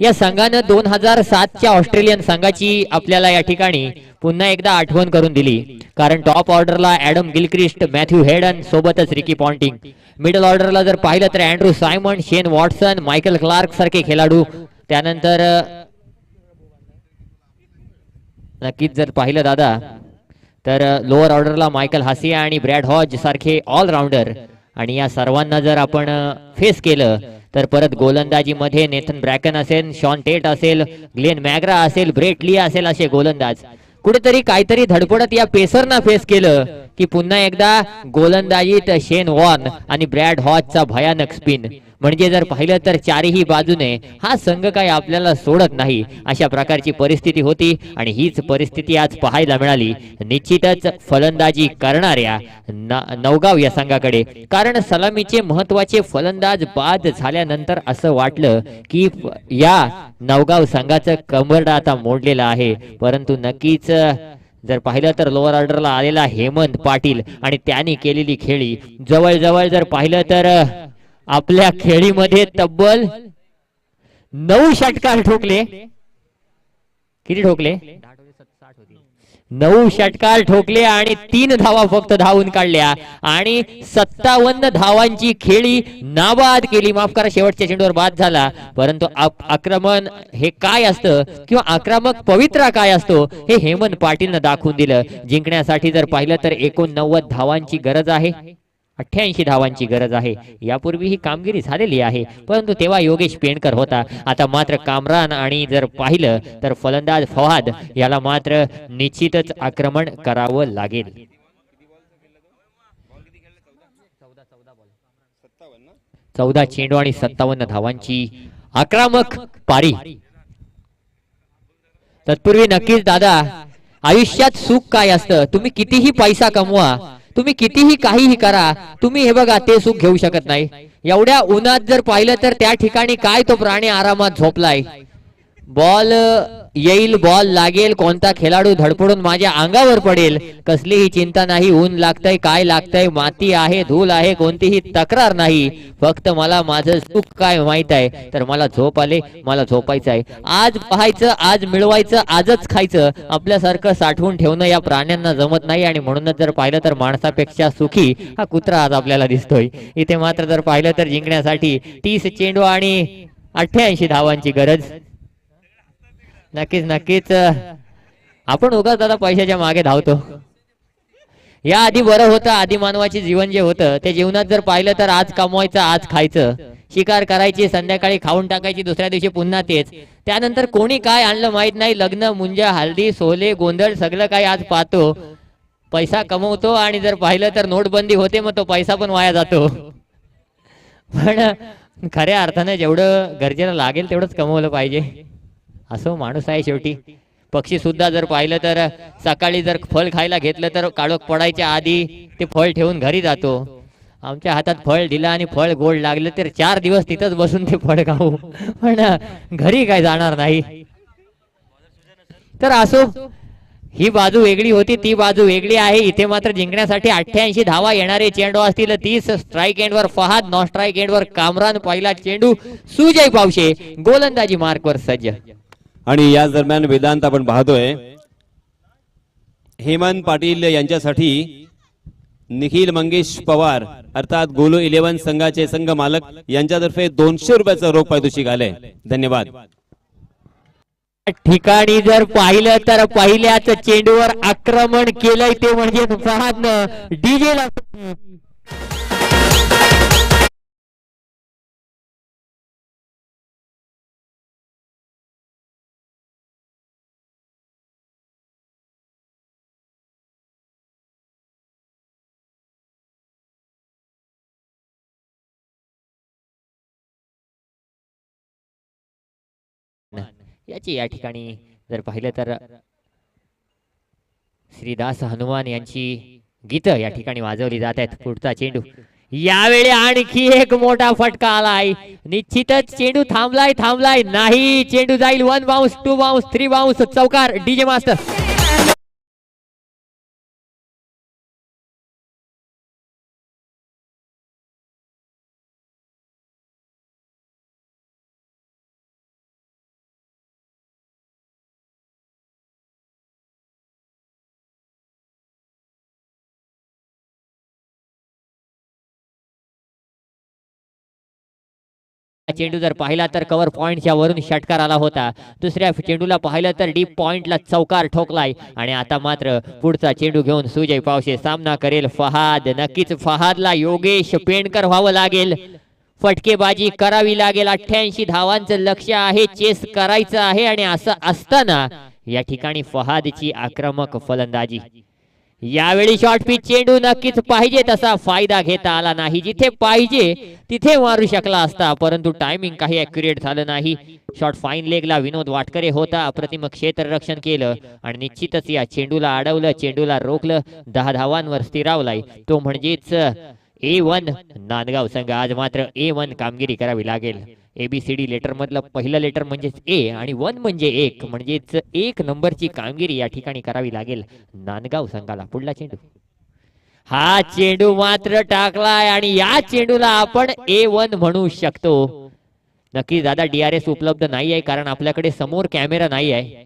या संघानं 2007च्या ऑस्ट्रेलियन संघाची आपल्याला या ठिकाणी पुन्हा एकदा आठवण करून दिली, कारण टॉप ऑर्डरला ऍडम गिलक्रिस्ट, मॅथ्यू हेडन सोबतच रिकी पॉन्टिंग, मिडल ऑर्डरला जर पाहिलं तर अँड्रू सायमन, शेन वॉटसन, मायकल क्लार्क सारखे खेळाडू, त्यानंतर नक्कीच जर पाहिलं दादा तर लोअर ऑर्डरला मायकल हासिया आणि ब्रॅड हॉज सारखे ऑलराऊंडर, आणि या सर्वांना जर आपण फेस केलं तर परत गोलंदाजीमध्ये नेथन ब्रॅकन असेल, शॉन टेट असेल, ग्लेन मॅग्रा असेल, ब्रेट ली असेल, असे गोलंदाज कुठेतरी काहीतरी धडपडत या पेसरना फेस केलं की पुन्हा एकदा गोलंदाजीत शेन वॉर्न आणि ब्रॅड हॉजचा भयानक स्पिन, म्हणजे जर पाहिलं तर चारही बाजूने हा संघ काय आपल्याला सोडत नाही अशा प्रकारची परिस्थिती होती आणि हीच परिस्थिती आज पाहायला मिळाली निश्चितच फलंदाजी करणाऱ्या नवगाव या संघाकडे, कारण सलामीचे महत्वाचे फलंदाज बाद झाल्यानंतर असं वाटलं की या नवगाव संघाचं कंबरडं आता मोडलेलं आहे, परंतु नक्कीच जर पाहिलं तर लोअर ऑर्डरला आलेला हेमंत पाटील आणि त्यांनी केलेली खेळी जवळजवळ जर पाहिलं तर आपल्या खेळीमध्ये तब्बल 9 षटकार ठोकले, किती ठोकले? 9 षटकार ठोकले आणि 3 धावा फक्त धावून काढल्या आणि 57 धावांची खेळी नाबाद केली, माफ करा शेवटच्या चेंडूवर बाद झाला, परंतु आक्रमण हे काय असतं किंवा आक्रमक पवित्रा काय असतो हे हेमंत पाटीलनं दाखवून दिलं। जिंकण्यासाठी जर पाहिलं तर 89 धावांची गरज आहे, 88 धावांची गरज आहे। यापूर्वी ही कामगिरी झालेली आहे, परंतु तेव्हा योगेश पेंडकर होता, आता मात्र कामरान आणि जर पाहिलं तर फलंदाज फवाद याला मात्र निश्चितच आक्रमण करावं लागेल। 14 चेंडू आणि 57 धावांची आक्रमक पारी। तत्पूर्वी नक्कीच दादा आयुष्यात सुख काय असतं, तुम्ही कितीही पैसा कमवा, तुम्ही कितीही काहीही करा, तुम्ही हे बघा ते सुख घेऊ शकत नाही। एवढ्या उन्हात जर पाहिलं तर त्या ठिकाणी काय तो प्राणी आरामात झोपलाय, बॉल येईल, बॉल लागेल, कोणता खेळाडू धडपडून माझ्या अंगावर पडेल, कसलीही चिंता नाही, ऊन लागतंय, काय लागतंय, माती आहे, धूल आहे, कोणतीही तक्रार नाही, फक्त मला माझं सुख काय माहित आहे, तर मला झोप आले, मला झोपायचं आहे, आज पाहायचं, आज मिळवायचं, आजच खायचं, आपल्यासारखं साठवून ठेवणं या प्राण्यांना जमत नाही, आणि म्हणूनच जर पाहिलं तर माणसापेक्षा सुखी हा कुत्रा आज आपल्याला दिसतोय। इथे मात्र जर पाहिलं तर जिंकण्यासाठी 30 चेंडू आणि 88 धावांची गरज। नक्कीच नक्कीच आपण उगाच दादा पैशाच्या मागे धावतो, या आधी बरं होतं, आधी मानवाचे जीवन जे होतं ते जीवनात जर पाहिलं तर आज कमवायचं, आज खायचं, शिकार करायची, संध्याकाळी खाऊन टाकायची, दुसऱ्या दिवशी पुन्हा तेच, त्यानंतर कोणी काय आणलं माहित नाही, लग्न, मुंजा, हल्दी, सोले, गोंधळ सगळं काही आज पाहतो, पैसा कमवतो आणि जर पाहिलं तर नोटबंदी होते, मग तो पैसा पण वाया जातो। पण खऱ्या अर्थाने जेवढं गरजेला लागेल तेवढंच कमवलं पाहिजे. असो माणूस आहे शेवटी. पक्षी सुद्धा जर पाहिलं तर सकाळी जर फळ खायला घेतलं तर काळोख पडायच्या आधी ते फळ ठेवून घरी जातो. आमच्या हातात फळ दिलं आणि फळ गोड लागलं तर 4 दिवस तिथंच बसून ते फळ खाऊ, पण घरी काय जाणार नाही. तर असो, ही बाजू वेगळी होती, ती बाजू वेगळी आहे. इथे मात्र जिंकण्यासाठी 88 धावा येणारे चेंडू असतील. 30 स्ट्राईक एंडवर फहाद, नॉन स्ट्राईक एंडवर कामरान. पहिला चेंडू सुजय पावशे गोलंदाजी मार्कवर सज्ज. आणि याच दरम्यान वेदांत आपण पाहतोय हेमंत पाटील यांच्यासाठी निखिल मंगेश पवार अर्थात गोलू 11 संघाचे संघ मालक यांच्यातर्फे 200 रुपयाचं रोख पारितोषिक आलंय. धन्यवाद. ठिकाणी जर पाहिलं तर पहिल्याच चेंडूवर आक्रमण केलंय ते म्हणजे फहादनं डीजेला. याची या ठिकाणी जर पाहिलं तर श्रीदास हनुमान यांची गीतं या ठिकाणी वाजवली जात आहेत. पुढचा चेंडू यावेळी आणखी एक मोठा फटका आलाय. निश्चितच चेंडू थांबलाय नाही. चेंडू जाईल 1 बाउन्स, 2 बाउन्स, 3 बाउन्स. चौकार डीजे मास्टर. चेंडू जर पाहिला तर कव्हर पॉइंटच्या वरून षटकार आला होता. दुसऱ्या चेंडूला पाहिलं तर डीप पॉइंटला चौकार ठोकलाय. आणि आता मात्र पुढचा चेंडू घेऊन सुजय पावशे सामना करेल फहाद. नक्कीच फहादला योगेश पेंडकर व्हावं लागेल. फटकेबाजी करावी लागेल. 88 धावांचं लक्ष्य आहे, चेस करायचं आहे. आणि असं असताना या ठिकाणी फहादची आक्रमक फलंदाजी. यावेळी शॉर्ट पिच चेंडू नक्कीच पाहिजे तसा फायदा घेता आला नाही. जिथे पाहिजे तिथे मारू शकला असता, परंतु टायमिंग काही ॲक्युरेट झालं नाही. शॉर्ट फाईन लेगला विनोद वाटकरे होता. अप्रतिम क्षेत्ररक्षण केलं आणि निश्चितच या चेंडूला अडवलं, चेंडूला रोखलं. 10 धावांवर स्थिरावलाय तो म्हणजेच A1 नांदगाव संघ. आज मात्र A1 कामगिरी करावी लागेल. ABCD लेटर मधलं पहिलं लेटर म्हणजेच A आणि 1 म्हणजे 1 म्हणजेच 1 नंबरची कामगिरी या ठिकाणी करावी लागेल नांदगाव संघाला. पुढला चेंडू, हा चेंडू मात्र टाकलाय आणि या चेंडूला आपण A1 म्हणू शकतो. नक्की दादा DRS उपलब्ध नाही आहे कारण आपल्याकडे समोर कॅमेरा नाही आहे.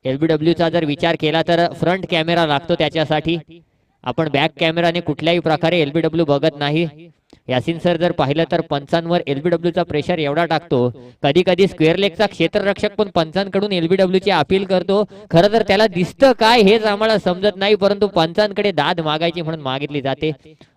LBW चा जर विचार केला तर फ्रंट कॅमेरा लागतो त्याच्यासाठी. आपण बॅक कॅमेराने कुठल्याही प्रकारे LBW बघत नाही. यासिन सर जर पाहिलं तर पंचांवर LBW चा प्रेशर एवढा टाकतो. कधी कधी स्क्वेअर लेगचा क्षेत्ररक्षक पण पंचांकडून LBW ची अपील करतो. खरं तर त्याला दिसतं काय हेच आम्हाला समजत नाही, परंतु पंचांकडे दाद मागायची म्हणून मागितली जाते.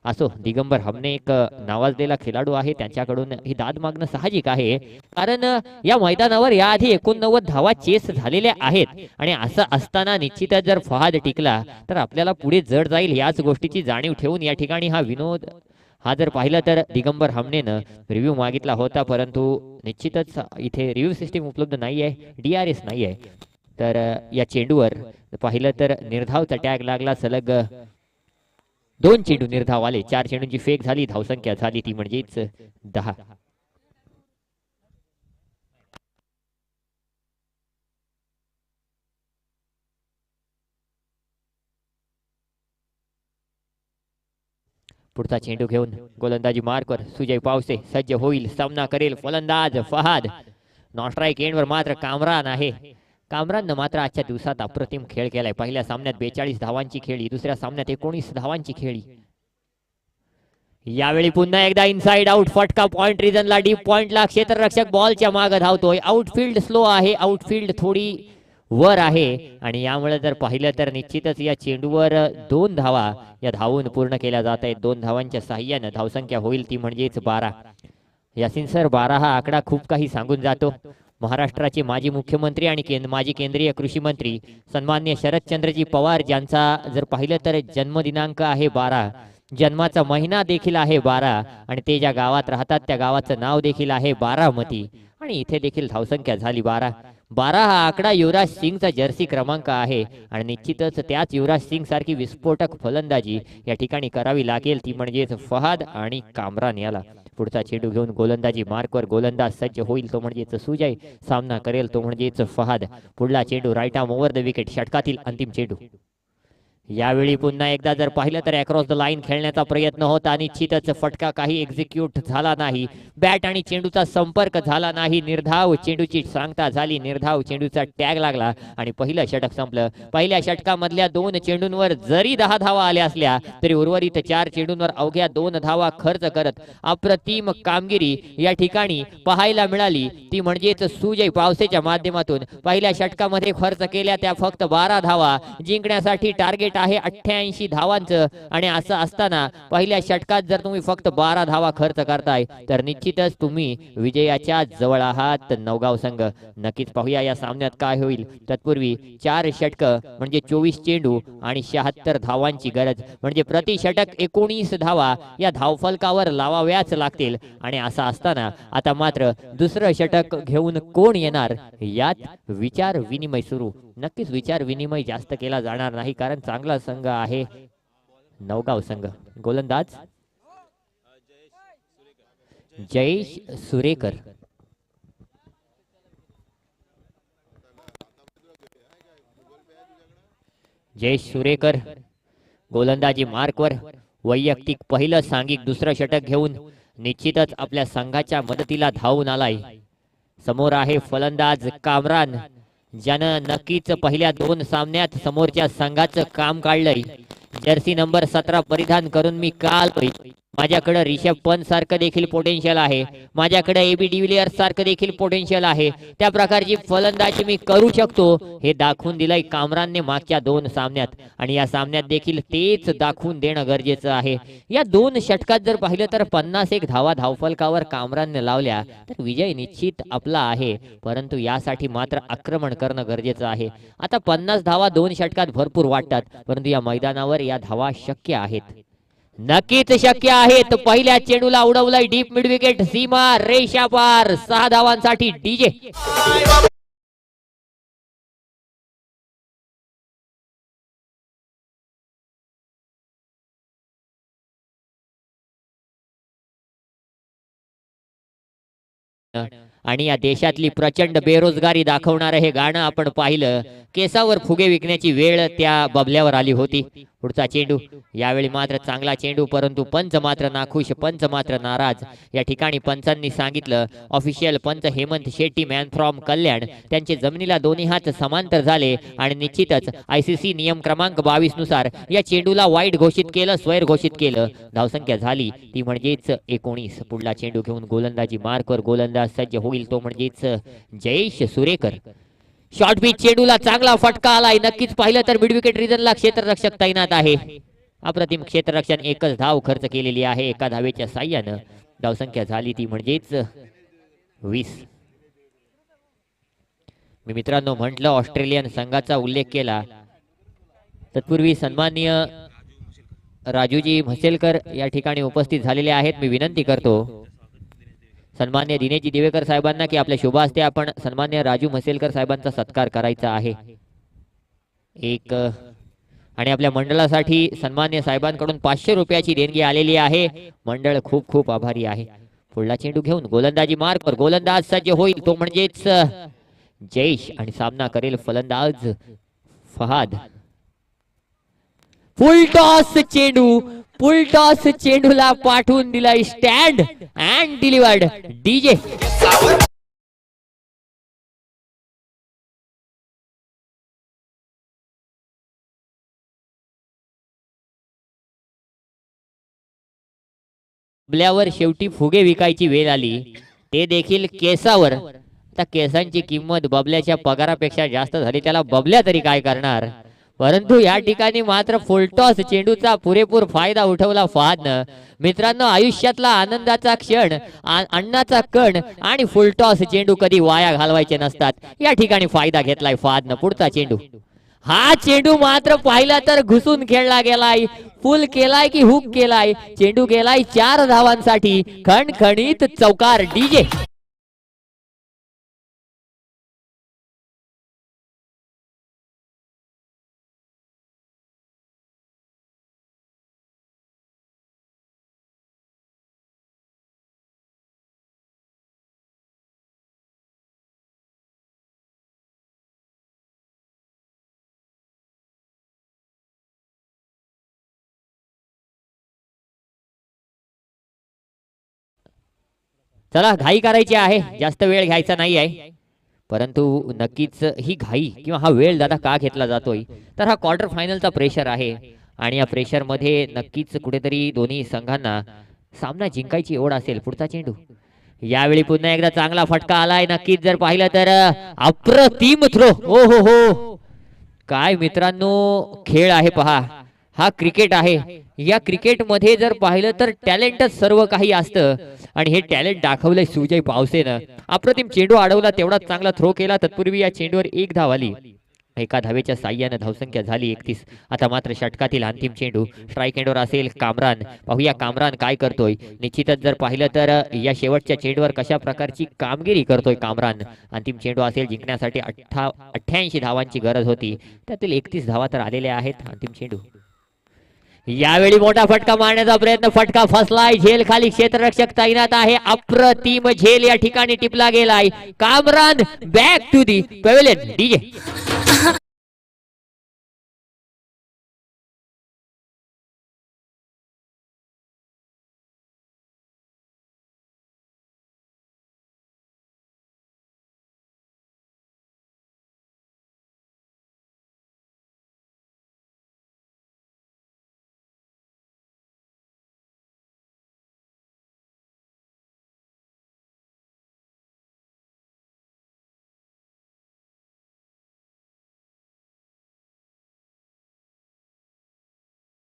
असो, दिगंबर हमने एक नावाजलेला खेळाडू आहे, त्यांच्याकडून ही दाद मागणं साहजिक आहे. कारण या मैदानावर याआधी 89 धावा चेस झालेल्या आहेत आणि असं असताना निश्चितच जर फहाद टिकला तर आपल्याला पुढे जड जाईल याच गोष्टीची जाणीव ठेवून या ठिकाणी हा विनोद, हा जर पाहिलं तर दिगंबर हमनेनं रिव्ह्यू मागितला होता, परंतु निश्चितच इथे रिव्ह्यू सिस्टीम उपलब्ध नाही आहे, DRS नाही आहे. तर या चेंडूवर पाहिलं तर निर्धावचा टॅग लागला. सलग 2 चेंडू निर्धाव आले. 4 चेंडूंची फेक झाली, धावसंख्या झाली ती म्हणजेच 10. पुढचा चेंडू घेऊन गोलंदाजी मार्कवर सुजय पावसे सज्ज होईल. सामना करेल फलंदाज फहाद. नॉन स्ट्राईक एंडवर मात्र कामरान आहे. कामराननं मात्र आजच्या दिवसात अप्रतिम खेळ केलाय. पहिल्या सामन्यात 42 धावांची खेळी, दुसऱ्या सामन्यात 19 धावांची खेळी. यावेळी पुन्हा एकदा इनसाइड आउट फटका पॉइंट रिजनला, डीप पॉइंटला. क्षेत्ररक्षक बॉलच्या मागे धावतोय. आउटफील्ड स्लो आहे, आउटफील्ड थोडी वर आहे आणि यामुळे जर पाहिलं तर निश्चितच या चेंडूवर 2 धावा या धावून पूर्ण केल्या जात आहेत. 2 धावांच्या साह्यानं धावसंख्या होईल ती म्हणजेच 12. यासिन सर 12 हा आकडा खूप काही सांगून जातो. महाराष्ट्राचे माजी मुख्यमंत्री आणि माजी केंद्रीय कृषी मंत्री सन्मान्य शरदचंद्रजी पवार, ज्यांचा जर पाहिलं तर जन्मदिनांक आहे 12, जन्माचा महिना देखील आहे 12 आणि ते ज्या गावात राहतात त्या गावाचं नाव देखील आहे बारामती आणि इथे देखील धावसंख्या झाली 12. 12 हा आकडा युवराज सिंगचा जर्सी क्रमांक आहे आणि निश्चितच त्याच युवराज सिंग सारखी विस्फोटक फलंदाजी या ठिकाणी करावी लागेल, ती म्हणजेच फहाद आणि कामरान याला. पुढचा चेंडू घेऊन गोलंदाजी मार्कवर गोलंदाज सज्ज होईल, तो म्हणजेच सुजय. सामना करेल तो म्हणजेच फहाद. पुढला चेंडू right arm over the wicket, षटकातील अंतिम चेंडू. यावेळी पुन्हा एकदा जर पाहिलं तर अक्रॉस द लाईन खेळण्याचा प्रयत्न होता, निश्चितच फटका काही एक्झिक्यूट झाला नाही. बॅट आणि चेंडूचा संपर्क झाला नाही. निर्धाव चेंडूची सांगता झाली, निर्धाव चेंडूचा टॅग लागला आणि पहिलं षटक संपलं. पहिल्या षटकामधल्या 2 चेंडूंवर जरी 10 धावा आल्या असल्या तरी उर्वरित 4 चेंडूंवर अवघ्या 2 धावा खर्च करत अप्रतिम कामगिरी या ठिकाणी पाहायला मिळाली, ती म्हणजेच सुजय पावसेच्या माध्यमातून. पहिल्या षटकामध्ये खर्च केल्या त्या फक्त 12 धावा. जिंकण्यासाठी टार्गेट आहे 88 धावांचं आणि असं असताना पहिल्या षटकात जर तुम्ही फक्त 12 धावा खर्च करताय तर निश्चितच तुम्ही विजयाच्या जवळ आहात नवगाव संघ. नक्कीच पाहूया या सामन्यात काय होईल. तत्पूर्वी 4 षटक म्हणजे 24 चेंडू आणि 76 धावांची गरज, म्हणजे प्रति षटक 19 धावा या धावफलकावर लावाव्याच लागतील. आणि असं असताना आता मात्र दुसरं षटक घेऊन कोण येणार यात विचार विनिमय सुरू. नक्कीच विचार विनिमय जास्त केला जाणार नाही, कारण चांगला संघ आहे नवगाव संघ. गोलंदाज जयेश सुरेकर. जयेश सुरेकर गोलंदाजी मार्कवर. वैयक्तिक पहिलं सांघिक दुसरं षटक घेऊन निश्चितच आपल्या संघाच्या मदतीला धावून आलाय. समोर आहे फलंदाज कामरान, ज्यानं नक्कीच पहिल्या 2 सामन्यात समोरच्या संघाचं काम काढलंय. जर्सी नंबर 17 परिधान करून मी काल माझ्याकडे रिषभ पंत सारखं देखील पोटेन्शियल आहे, माझ्याकडे एबी डिव्हिलियर्स सारखं देखील पोटेन्शियल आहे, त्या प्रकारची फलंदाजी मी करू शकतो हे दाखवून दिलंय कामरानने मागच्या 2 सामन्यात आणि या सामन्यात देखील तेच दाखवून देणं गरजेचं आहे. या 2 षटकात जर पाहिलं तर 51 धावा धावफलकावर कामरानने लावल्या तर विजय निश्चित आपला आहे, परंतु यासाठी मात्र आक्रमण करणं गरजेचं आहे. आता 50 धावा 2 षटकात भरपूर वाटतात, परंतु या मैदानावर या धावा शक्य आहेत, नक्कीच शक्य आहेत. पहिल्या चेंडूला उडवलाय डीप मिड विकेट, सीमा रेषा पार. 6 धावांसाठी डीजे. आणि या देशातली प्रचंड बेरोजगारी दाखवणारं हे गाणं आपण पाहिलं. केसावर फुगे विकण्याची वेळ त्या बबल्यावर आली होती. पुढचा चेंडू, यावेळी मात्र चांगला चेंडू, परंतु पंच मात्र नाखुश, पंच मात्र नाराज. या ठिकाणी पंचांनी सांगितलं, ऑफिशियल पंच हेमंत शेट्टी मॅन फ्रॉम कल्याण, त्यांचे जमिनीला दोन्ही हात समांतर झाले आणि निश्चितच आयसीसी नियम क्रमांक 22 नुसार या चेंडूला वाईड घोषित केलं, स्वैर घोषित केलं. धावसंख्या झाली ती म्हणजेच 19. पुढला चेंडू घेऊन गोलंदाजी मार्कवर गोलंदाज सज्ज होईल, तो म्हणजेच जयेश सुरेकर. शॉर्ट पिच चेंडूला चांगला फटका आलाय. नक्कीच पाहिलं तर मिड विकेट रिजनला क्षेत्ररक्षक तैनात आहे. अप्रतिम क्षेत्ररक्षण, 1च धाव खर्च केलेली आहे एका धावेच्या साह्यानं. धावसंख्या झाली ती म्हणजेच 20. मी मित्रांनो म्हटलं ऑस्ट्रेलियन संघाचा उल्लेख केला, तत्पूर्वी सन्माननीय राजूजी म्हसेलकर या ठिकाणी उपस्थित झालेले आहेत. मी विनंती करतो सन्मान्य दिनेशजी दिवेकर साहेबांना की आपल्या शुभ हस्ते आपण सन्मान्य राजू म्हसेलकर साहेबांचा सत्कार करायचा आहे. आणि आपल्या मंडळासाठी सन्मान्य साहेबांकडून 500 रुपयाची देणगी आलेली आहे. मंडळ खूप खूप आभारी आहे. पुढला चेंडू घेऊन गोलंदाजी मार्कवर गोलंदाज सज्ज होईल, तो म्हणजेच जयेश आणि सामना करेल फलंदाज फहाद. फुल टॉस चेंडू, फुल टॉस चेंडूला पाठवून दिलाय स्टँड अँड डिलिव्हर्ड डीजे. बबल्यावर शेवटी फुगे विकायची वेळ आली, ते देखील केसावर. आता केसांची किंमत बबल्याच्या पगारापेक्षा जास्त झाली, त्याला बबल्या तरी काय करणार. परंतु या ठिकाणी मात्र फुलटॉस चेंडूचा पुरेपूर फायदा उठवला फहादनं. मित्रांनो, आयुष्यातला आनंदाचा क्षण, अन्नाचा कण आणि फुलटॉस चेंडू कधी वाया घालवायचे नसतात. या ठिकाणी फायदा घेतलाय फहादनं. पुढचा चेंडू, हा चेंडू मात्र पाहिला तर घुसून खेळला गेलाय. फुल केलाय की हुक केलाय. चेंडू गेलाय 4 धावांसाठी. खणखणीत चौकार डीजे. चला घाई करायची आहे, जास्त वेळ घ्यायचा नाही आहे. परंतु नक्कीच ही घाई किंवा हा वेळ दादा का घेतला जातोय, तर हा क्वार्टर फायनलचा प्रेशर आहे. आणि या प्रेशर मध्ये नक्कीच कुठेतरी दोन्ही संघांना सामना जिंकायची ओढ असेल. पुढचा चेंडू यावेळी पुन्हा एकदा चांगला फटका आलाय. नक्कीच जर पाहिलं तर अप्रतिम थ्रो. हो हो हो, काय मित्रांनो खेळ आहे पहा. हा क्रिकेट आहे. या क्रिकेट मध्ये जर पाहिलं तर टॅलेंटच सर्व काही असतं. आणि हे टॅलेंट दाखवलंय सुजय पावसेनं. अप्रतिम चेंडू अडवला, तेवढाच चांगला थ्रो केला. तत्पूर्वी या चेंडूवर 1 धाव आली. एका धावेच्या साह्यानं धावसंख्या झाली 31. आता मात्र षटकातील अंतिम चेंडू स्ट्राईक एंडवर असेल कामरान. पाहूया कामरान काय करतोय. निश्चितच जर पाहिलं तर या शेवटच्या चेंडूवर कशा प्रकारची कामगिरी करतोय कामरान. अंतिम चेंडू असेल, जिंकण्यासाठी 88 धावांची गरज होती, त्यातील 31 धावा तर आलेल्या आहेत. अंतिम चेंडू यावेळी मोठा फटका मारण्याचा प्रयत्न, फटका फसलाय. झेल खाली क्षेत्ररक्षक तैनात आहे. अप्रतिम झेल या ठिकाणी टिपला गेलाय. Kamran back to the pavilion DJ.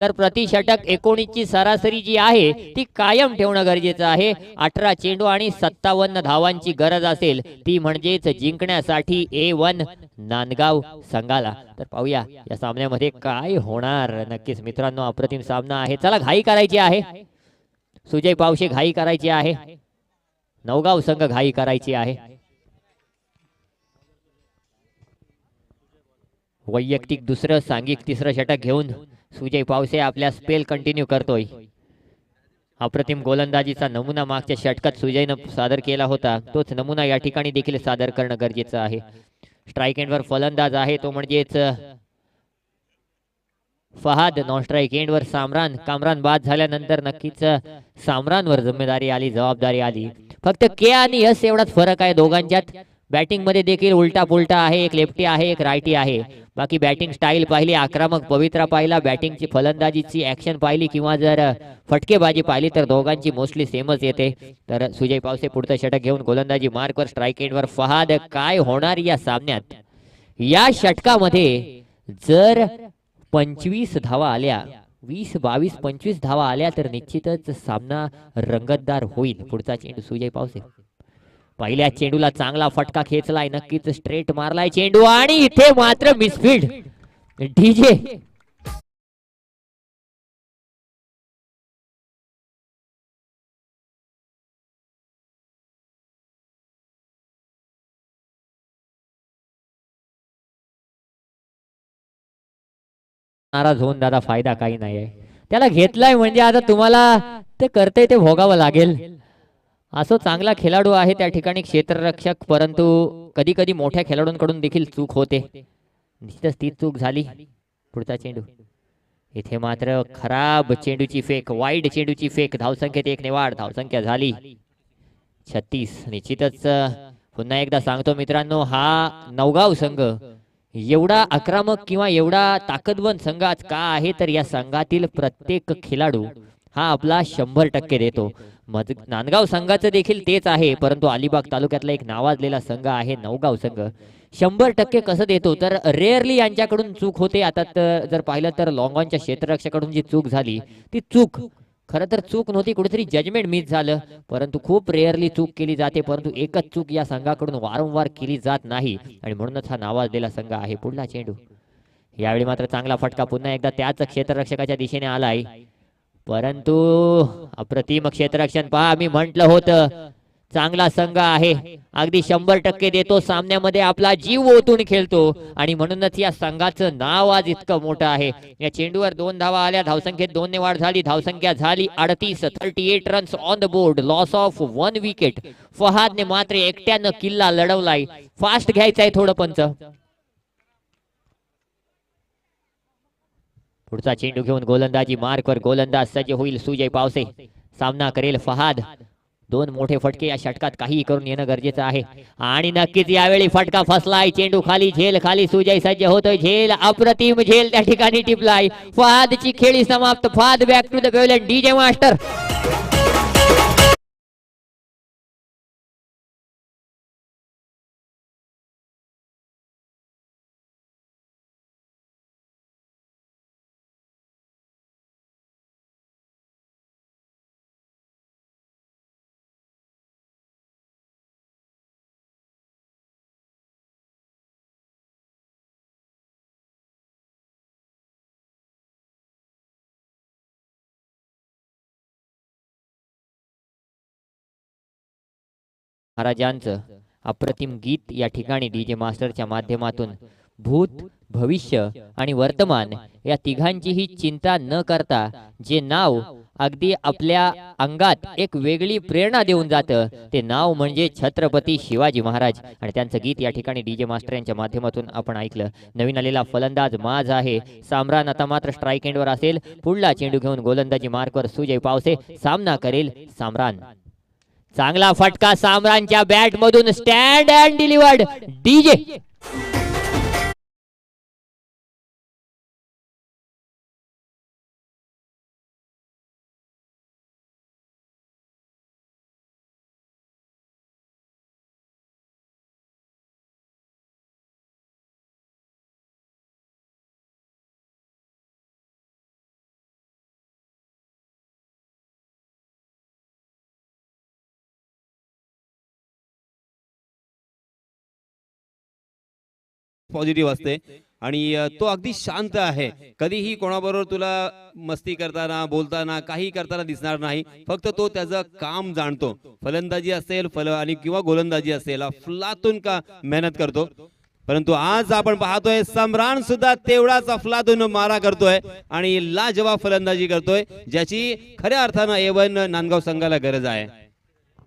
तर प्रति षटक 19 ची सरासरी जी आहे ती कायम ठेवणं गरजेचं आहे. 18 चेंडू आणि 57 धावांची गरज असेल, ती म्हणजेच जिंकण्यासाठी A1 नांदगाव संघाला. तर पाहूया या सामन्यामध्ये काय होणार. नक्कीच मित्रांनो अप्रतिम सामना आहे. चला घाई करायची आहे. सुजय पावशे घाई करायची आहे. नवगाव संघ घाई करायची आहे. वैयक्तिक दुसरं, सांघिक तिसरं षटक घेऊन सुजय पावसे आपल्या स्पेल कंटिन्यू करतोय. अप्रतिम गोलंदाजीचा नमुना मागच्या षटकात सुजयनं सादर केला होता, तोच नमुना या ठिकाणी देखील सादर करणं गरजेचं आहे. स्ट्राईक एंडवर फलंदाज आहे तो म्हणजेच फहाद. नॉन स्ट्राईक एंडवर सामरान. कामरान बाद झाल्यानंतर नक्कीच सामरानवर जिम्मेदारी आली, जबाबदारी आली. फक्त के आणि एस एवढाच फरक आहे दोघांच्यात. बॅटिंग मध्ये देखील उलटा पुलटा आहे. एक लेफ्टी आहे, एक रायटी आहे. बाकी बॅटिंग स्टाईल पाहिली, आक्रमक पवित्रा पाहिला, बॅटिंगची फलंदाजीची ऍक्शन पाहिली किंवा जर फटकेबाजी पाहिली तर दोघांची मोस्टली सेमच येते. तर सुजय पावसे पुढचं षटक घेऊन गोलंदाजी मार्कवर. स्ट्राईक एंडवर फहाद. काय होणार या सामन्यात. या षटकामध्ये जर 25 धावा आल्या, 20, 22, 25 धावा आल्या तर निश्चितच सामना रंगतदार होईल. पुढचा चेंडू सुजय पावसे. पहिल्या चेंडूला चांगला फटका खेचलाय, नक्कीच स्ट्रेट मारलाय चेंडू आणि इथे मात्र मिसफील्ड. डीजे नाराज होऊन दादा फायदा काही नाही आहे. त्याला घेतलाय म्हणजे आता तुम्हाला ते करते ते भोगावं लागेल. असो चांगला खेळाडू आहे त्या ठिकाणी क्षेत्ररक्षक, परंतु कधी कधी मोठ्या खेळाडूंकडून देखील चूक होते. निश्चितच ती चूक झाली. पुढचा चेंडू इथे मात्र खराब चेंडूची फेक, वाईड चेंडूची फेक. धावसंख्येत 1 ने वाढ. धावसंख्या झाली 36. निश्चितच पुन्हा एकदा सांगतो मित्रांनो, हा नवगाव संघ एवढा आक्रमक किंवा एवढा ताकदवंत संघ आज का आहे, तर या संघातील प्रत्येक खेळाडू हा आपला 100% देतो. नांदगाव संघाचं देखील तेच आहे, परंतु अलिबाग तालुक्यातला एक नावाजलेला संघ आहे नवगाव संघ. 100% कसं देतो तर रेअरली यांच्याकडून चूक होते. आता जर पाहिलं तर लॉंगॉनच्या क्षेत्ररक्षकाकडून जी चूक झाली ती चूक खरं तर चूक नव्हती, कुठेतरी जजमेंट मिस झालं. परंतु खूप रेअरली चूक केली जाते, परंतु एकच चूक या संघाकडून वारंवार केली जात नाही आणि म्हणूनच हा नावाजलेला संघ आहे. पुढला चेंडू यावेळी मात्र चांगला फटका पुन्हा एकदा त्याच क्षेत्ररक्षकाच्या दिशेने आलाय, परंतु अप्रतिम क्षेत्ररक्षण पहा. मी म्हंटल होतं चांगला संघ आहे, अगदी 100% देतो सामन्यामध्ये, आपला जीव ओतून खेळतो आणि म्हणूनच या संघाचं नाव आज इतकं मोठं आहे. या चेंडूवर 2 धावा आल्या, धावसंख्येत 2 ने वाढ झाली, धावसंख्या झाली 38. 38 runs on the board, loss of 1 wicket. फहादने मात्र एकट्यानं किल्ला लढवलाय. फास्ट घ्यायचंय थोडं पंच. पुढचा चेंडू घेऊन गोलंदाजी मार्कवर गोलंदाज सज्ज होईल सुजय पावसे. सामना करेल फहाद. 2 मोठे फटके या षटकात काही करून येणं गरजेचं आहे आणि नक्कीच यावेळी फटका फसलाय. चेंडू खाली, झेल खाली, सुजय सज्ज होतोय. झेल, अप्रतिम झेल त्या ठिकाणी टिपलाय. फहादची खेळी समाप्त. Fahad back to the pavilion. DJ master. महाराजांचं अप्रतिम गीत या ठिकाणी डीजे मास्टरच्या माध्यमातून भूत, भविष्य आणि वर्तमान या तिघांचीही चिंता न करता जे नाव अगदी आपल्या अंगात एक वेगळी प्रेरणा देऊन जातं ते नाव म्हणजे छत्रपती शिवाजी महाराज. आणि त्यांचं गीत या ठिकाणी डीजे मास्टर यांच्या माध्यमातून आपण ऐकलं. नवीन आलेला फलंदाज माज आहे सामरान. आता मात्र स्ट्राईक एंडवर असेल. पुढला चेंडू घेऊन गोलंदाजी मार्कवर सुजय पावसे. सामना करेल सामरान. चांगला फटका सामरानच्या बॅट मधून. Stand and delivered. DJ. Positive असते आणि तो अगदी शांत आहे. कधीही कोणाबरोबर तुला मस्ती करताना, बोलताना, काही करताना दिसणार नाही. फक्त तो त्याचं काम जाणतो. फलंदाजी असेल आणि किंवा गोलंदाजी असेल, अफलातून का मेहनत करतो. परंतु आज आपण पाहतोय सम्रान सुद्धा तेवढाच अफलातून मारा करतोय आणि लाजवाब फलंदाजी करतोय, ज्याची खऱ्या अर्थानं A1 नांदगाव संघाला गरज आहे.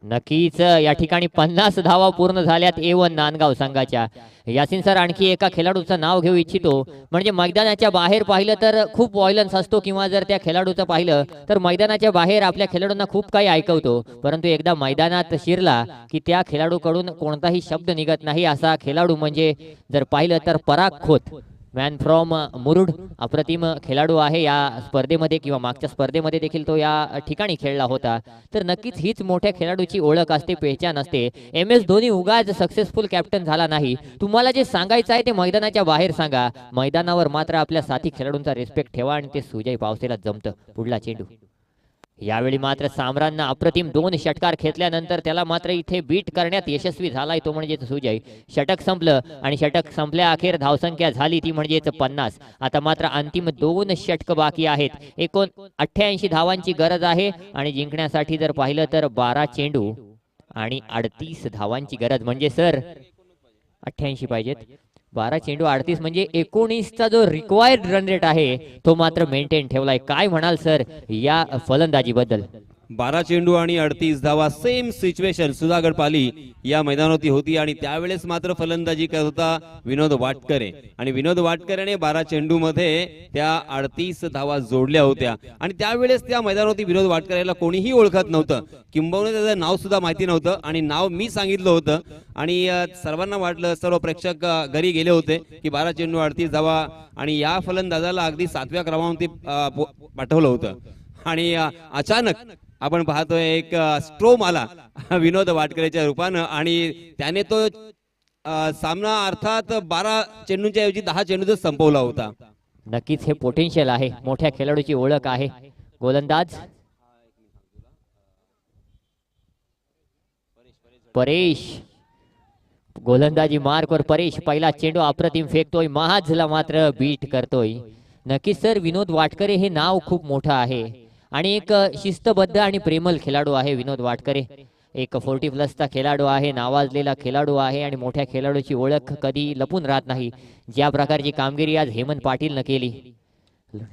नक्कीच या ठिकाणी 50 धावा पूर्ण झाल्यात A1 नांदगाव संघाच्या. यासिन सर, आणखी एका खेळाडूचं नाव घेऊ इच्छितो. म्हणजे मैदानाच्या बाहेर पाहिलं तर खूप व्हायलन्स असतो, किंवा जर त्या खेळाडूचं पाहिलं तर मैदानाच्या बाहेर आपल्या खेळाडूंना खूप काही ऐकवतो, परंतु एकदा मैदानात शिरला की त्या खेळाडूकडून कोणताही शब्द निघत नाही. असा खेळाडू म्हणजे जर पाहिलं तर पराग खोत, मॅन फ्रॉम मुरुड. अप्रतिम खेळाडू आहे. या स्पर्धेमध्ये किंवा मागच्या स्पर्धेमध्ये देखील तो या ठिकाणी खेळला होता. तर नक्कीच हीच मोठ्या खेळाडूची ओळख असते, पेहचान असते. MS धोनी उगाच सक्सेसफुल कॅप्टन झाला नाही. तुम्हाला जे सांगायचं आहे ते मैदानाच्या बाहेर सांगा. मैदानावर मात्र आपल्या साथी खेळाडूंचा रिस्पेक्ट ठेवा आणि ते सुजय पावसेला जमतं. पुढला चेंडू. यावेळी मात्र सामरानं अप्रतिम 2 षटकार खेचल्यानंतर त्याला मात्र इथे बीट करण्यात यशस्वी झालाय, तो म्हणजे सुजय. षटक संपलं आणि षटक संपल्या अखेर धावसंख्या झाली ती म्हणजेच 50. आता मात्र अंतिम 2 षटक बाकी आहेत. एकूण 88 धावांची गरज आहे आणि जिंकण्यासाठी जर पाहिलं तर 12 चेंडू आणि 38 धावांची गरज. म्हणजे सर 88 पाहिजेत, 12 चेंडू 38 म्हणजे 19चा जो रिक्वायर्ड रन रेट आहे तो मात्र मेंटेन ठेवलाय. काय म्हणाल सर या फलंदाजी बद्दल? 12 चेंडू आणि 38 धावा. सेम सिच्युएशन सुधागड पाली या मैदानावरती होती आणि त्यावेळेस मात्र फलंदाजी करत होता विनोद वाटकरे आणि विनोद वाटकरेने 12 चेंडू मध्ये त्या 38 धावा जोडल्या होत्या. आणि त्यावेळेस त्या मैदानावरती विनोद वाटकरेला कोणीही ओळखत नव्हतं, किंबहुना त्याचं नाव सुद्धा माहिती नव्हतं आणि नाव मी सांगितलं होतं आणि सर्वांना वाटलं, सर्व प्रेक्षक घरी गेले होते की 12 चेंडू 38 धावा आणि या फलंदाजाला अगदी 7व्या क्रमांकावरती पाठवलं होतं. आणि अचानक आपण पाहतोय एक स्ट्रोम आला विनोद वाटकरेच्या रूपानं आणि त्याने तो सामना अर्थात 12 चेंडूंच्या ऐवजी 10 चेंडूच संपवला होता. नक्कीच हे पोटेन्शियल आहे, मोठ्या खेळाडूची ओळख आहे. गोलंदाज परेश गोलंदाजी मार्कवर परेश पहिला चेंडू अप्रतिम फेकतोय, महाजला मात्र बीट करतोय. नक्कीच सर, विनोद वाटकरे हे नाव खूप मोठं आहे आणि एक शिस्तबद्ध आणि प्रेमल खेळाडू आहे विनोद वाटकरे. एक 40+ खेळाडू आहे, नावाजलेला खेळाडू आहे आणि मोठ्या खेळाडूची ओळख कधी लपून राहत नाही. ज्या प्रकारची कामगिरी आज हेमंत पाटील न केली,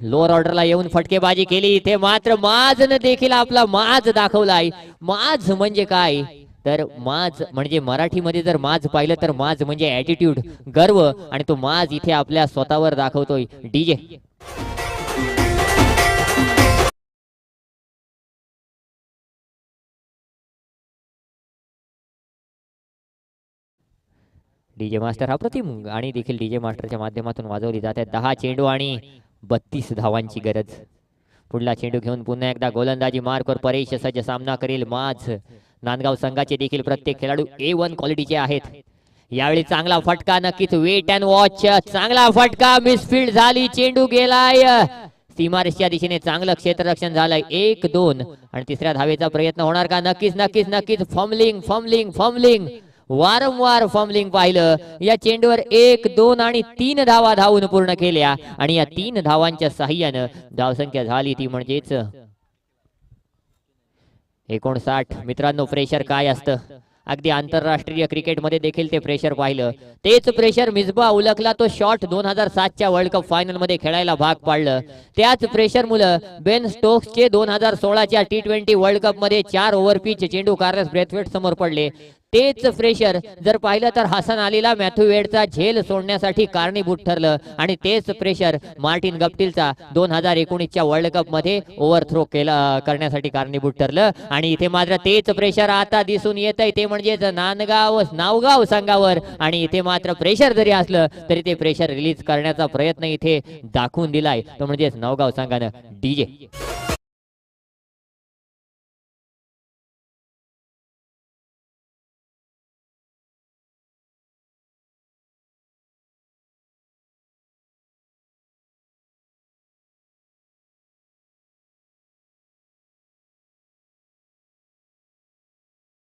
लोअर ऑर्डरला येऊन फटकेबाजी केली, इथे मात्र माजनं देखील आपला माज दाखवलाय. माज म्हणजे काय तर माज म्हणजे मराठीमध्ये जर माज पाहिलं तर माज म्हणजे ऍटिट्यूड, गर्व, आणि तो माज इथे आपल्या स्वतःवर दाखवतोय. डीजे डीजे मास्टर अप्रतिम आणि देखील डीजे मास्टरच्या माध्यमातून वाजवली जाते. 10 चेंडू आणि 32 धावांची गरज. पुढला चेंडू घेऊन पुन्हा एकदा गोलंदाजी मार्कवर परेश सज्ज, सामना करेल माज. नांदगाव संघाचे देखील प्रत्येक खेळाडू A1 क्वालिटीचे आहेत. यावेळी चांगला फटका, नक्कीच वेट अँड वॉच. चांगला फटका, मिसफील्ड झाली, चेंडू गेलाय सीमारेषच्या दिशेने. चांगलं क्षेत्ररक्षण झालंय. 1-2 आणि तिसऱ्या धावेचा प्रयत्न होणार का? नक्कीच नक्कीच नक्कीच. फॉर्मलिंग फॉर्मलिंग फॉर्मलिंग, वारंवार फॉर्मलिंग पाहिलं. या चेंडूवर 1-2 आणि 3 धावा धावून पूर्ण केल्या आणि या 3 धावांच्या साह्यानं धावसंख्या झाली ती म्हणजेच 59. मित्रांनो, प्रेशर काय असतं अगदी आंतरराष्ट्रीय क्रिकेटमध्ये देखील ते प्रेशर पाहिलं. तेच प्रेशर मिसबा उलखला तो शॉट 2007च्या वर्ल्ड कप फायनल मध्ये खेळायला भाग पाडलं. त्याच प्रेशर मुलं बेन स्टोक्सचे 2016च्या T20 वर्ल्ड कप मध्ये 4 ओव्हर पिच चेंडू कार्लस ब्रेथवेट समोर पडले. तेच प्रेशर जर पाहिलं तर हसन अलीला मॅथ्यू वेडचा झेल सोडण्यासाठी कारणीभूत ठरलं आणि तेच प्रेशर मार्टिन गप्टिलचा 2019च्या वर्ल्ड कप मध्ये ओव्हरथ्रो करण्यासाठी कारणीभूत ठरलं. आणि इथे मात्र तेच प्रेशर आता दिसून येत आहे, ते म्हणजेच नावगाव संघावर. आणि इथे मात्र प्रेशर जरी असलं तरी ते प्रेशर रिलीज करण्याचा प्रयत्न इथे दाखवून दिलाय, तो म्हणजेच नावगाव संघानं. डीजे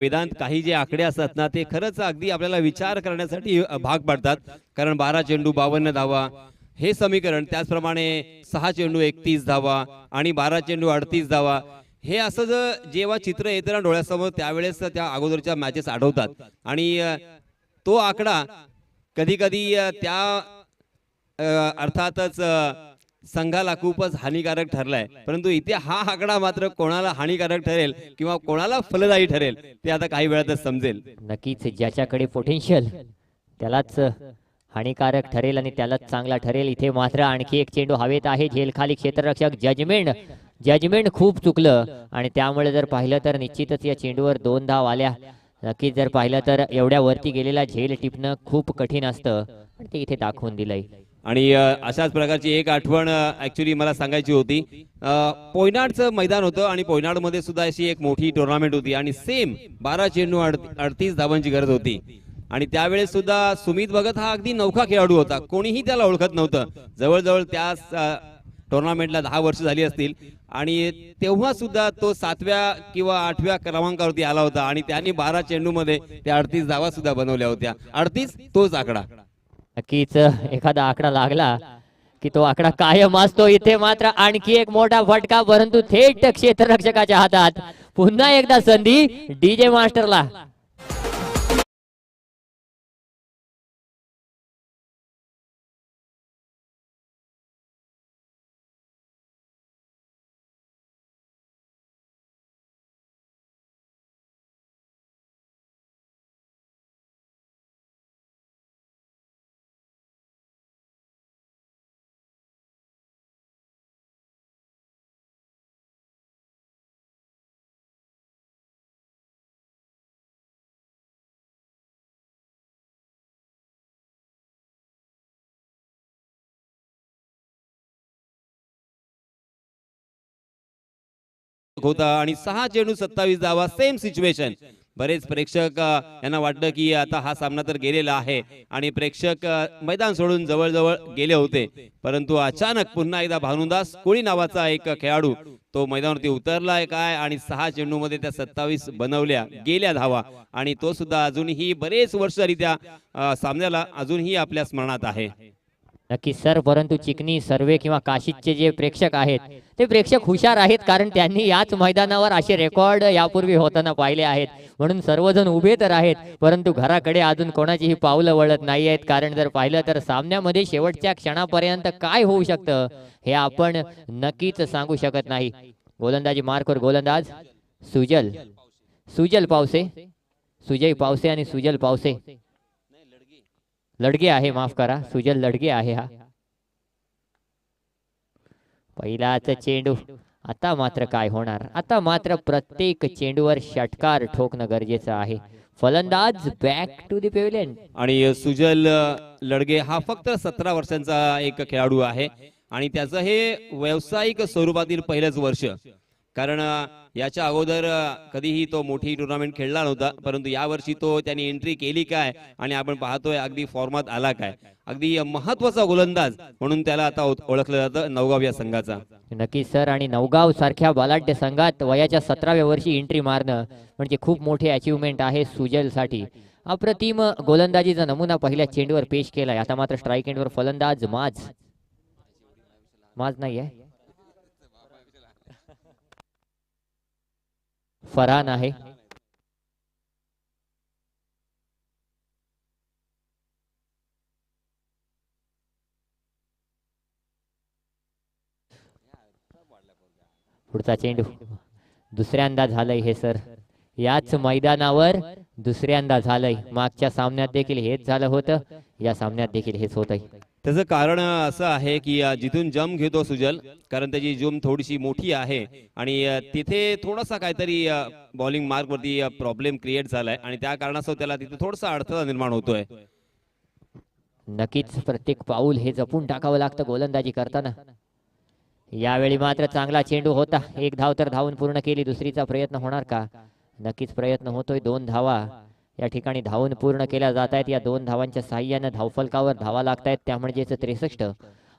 वेदांत काही जे आकडे असतात ना ते खरंच अगदी आपल्याला विचार करण्यासाठी भाग पाडतात. कारण 12 चेंडू 52 धावा हे समीकरण, त्याचप्रमाणे 6 चेंडू 31 धावा आणि 12 चेंडू 38 धावा, हे असं जेव्हा चित्र येतं ना डोळ्यासमोर त्यावेळेस त्या अगोदरच्या मॅचेस आठवतात. आणि तो आकडा कधी कधी त्या अर्थातच संघाला खूपच हानिकारक ठरलाय. परंतु इथे हा आकडा मात्र कोणाला हानिकारक ठरेल किंवा कोणाला फलदायी ठरेल ते आता काही वेळातच समजेल. नक्कीच ज्याच्याकडे पोटेन्शियल त्यालाच हानिकारक ठरेल आणि त्यालाच चांगला ठरेल. इथे मात्र आणखी एक चेंडू हवेत आहे. झेल खाली क्षेत्ररक्षक जजमेंट खूप चुकलं आणि त्यामुळे जर पाहिलं तर निश्चितच या चेंडूवर 2 धाव आल्या. नक्कीच जर पाहिलं तर एवढ्या वरती गेलेला झेल टिपणं खूप कठीण असतं, पण ते इथे दाखवून दिलंय. आणि अशाच प्रकारची एक आठवण ऍक्च्युली मला सांगायची होती. पोयनाडचं मैदान होतं आणि पोयनाडमध्ये सुद्धा अशी एक मोठी टुर्नामेंट होती आणि सेम 12 चेंडू 38 धावांची गरज होती. आणि त्यावेळेस सुद्धा सुमित भगत हा अगदी नौका खेळाडू होता, कोणीही त्याला ओळखत नव्हतं. जवळजवळ त्या टुर्नामेंटला 10 वर्ष झाली असतील आणि तेव्हा सुद्धा तो 7व्या किंवा 8व्या क्रमांकावरती आला होता आणि त्यांनी 12 चेंडू मध्ये त्या 38 धावा सुद्धा बनवल्या होत्या. 38 तोच आकडा. नक्कीच एखादा आकडा लागला की तो आकडा कायम असतो. इथे मात्र आणखी एक मोठा फटका, परंतु थेट क्षेत्ररक्षकाच्या हातात. पुन्हा एकदा संधी डीजे मास्टरला. होता आणि 6 चेंडू 27 धावा, सेम सिच्युएशन. बरेच प्रेक्षक यांना वाटलं की आता हा सामना तर गेलेला आहे आणि प्रेक्षक मैदान सोडून जवळजवळ गेले होते, परंतु अचानक पुन्हा एकदा भानुदास कोळी नावाचा एक खेळाडू तो मैदानावरती उतरलाय काय आणि 6 चेंडूमध्ये त्या 27 बनवल्या गेल्या धावा आणि तो सुद्धा अजूनही बरेच वर्षरित्या सामन्याला अजूनही आपल्या स्मरणात आहे. नक्कीच सर, परंतु चिकनी सर्वे किंवा काशीचे जे प्रेक्षक आहेत ते प्रेक्षक हुशार आहेत, कारण त्यांनी याच मैदानावर असे रेकॉर्ड यापूर्वी होताना पाहिले आहेत. म्हणून सर्वजण उभे तर आहेत, परंतु घराकडे अजून कोणाचीही पावलं वळत नाही आहेत. कारण जर पाहिलं तर सामन्यामध्ये शेवटच्या क्षणापर्यंत काय होऊ शकतं हे आपण नक्कीच सांगू शकत नाही. गोलंदाजी मार्कवर गोलंदाज सुजल पावसे, सुजय पावसे आणि सुजल पावसे, लडगे आहे, माफ करा, सुजल लडगे आहे. हा पहिलाच चेंडू. आता मात्र काय होणार, आता मात्र प्रत्येक चेंडूवर षटकार ठोकणं गरजेचं आहे. फलंदाज बॅक टू द पेव्हिलियन. आणि सुजल लडगे हा फक्त 17 वर्षांचा एक खेळाडू आहे आणि त्याचं हे व्यावसायिक स्वरूपातील पहिलंच वर्ष, कारण याच्या अगोदर कधीही तो मोठी टुर्नामेंट खेळला नव्हता, परंतु यावर्षी तो त्यांनी एंट्री केली काय आणि आपण पाहतोय अगदी फॉर्मात आला काय. अगदी महत्वाचा गोलंदाज म्हणून त्याला आता ओळखलं जातं नवगाव या संघाचा. नक्कीच सर, आणि नवगाव सारख्या बलाढ्य संघात वयाच्या 17व्या वर्षी एंट्री मारणं म्हणजे खूप मोठे अचिव्हमेंट आहे सुजल साठी. अप्रतिम गोलंदाजीचा नमुना पहिल्या चेंडूवर पेश केलाय. आता मात्र स्ट्राईक एंडवर फलंदाज माज नाहीये, फरहान आहे. पुढचा चेंडू दुसऱ्यांदा झालंय हे सर, याच मैदानावर दुसऱ्यांदा झालंय. मागच्या सामन्यात देखील हेच झालं होतं, या सामन्यात देखील हेच होतंय. त्याचं कारण असं आहे की जिथून जम घेतो सुजल, कारण त्याची जूम थोडीशी मोठी आहे आणि तिथे थोडासा काहीतरी बॉलिंग मार्क वरती प्रॉब्लेम क्रिएट झालाय आणि त्या कारणास्तव त्याला तिथे थोडासा अडथळा निर्माण होतोय. नक्कीच प्रत्येक पाऊल हे जपून टाकावं लागतं गोलंदाजी करताना. यावेळी मात्र चांगला चेंडू होता, एक धाव तर धावून पूर्ण केली. दुसरीचा प्रयत्न होणार का? नक्कीच प्रयत्न होतोय. 2 धावा या ठिकाणी धावून पूर्ण केल्या जात आहेत. या 2 धावांच्या साह्यानं धावफलकावर धावा लागतायत, त्या म्हणजेच 63.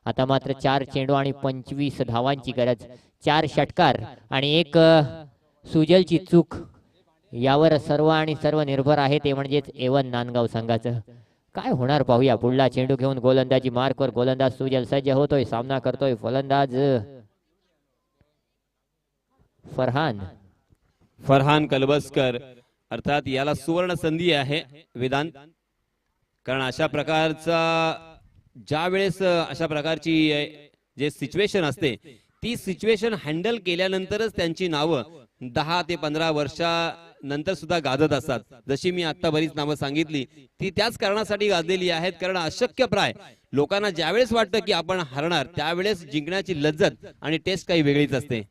आता मात्र 4 चेंडू आणि 25 धावांची गरज. 4 षटकार आणि एक सुजलची चूक यावर सर्व निर्भर आहे, ते म्हणजेच A1 नांदगाव संघाचं. काय होणार पाहूया. पुढला चेंडू घेऊन गोलंदाजी मार्कवर गोलंदाज सुजल सज्ज होतोय, सामना करतोय फलंदाज फरहान कलबसकर. अर्थात याला सुवर्ण संधी आहे वेदांत, कारण अशा प्रकारची जे सिच्युएशन असते ती सिच्युएशन हँडल केल्यानंतरच त्यांची नावं 10 ते 15 वर्षानंतर सुद्धा गाजत असतात. जशी मी आता बरीच नावं सांगितली ती त्याच कारणासाठी गाजलेली आहेत, कारण अशक्यप्राय लोकांना ज्यावेळेस वाटतं की आपण हरणार त्यावेळेस जिंकण्याची लज्जत आणि टेस्ट काही वेगळीच असते.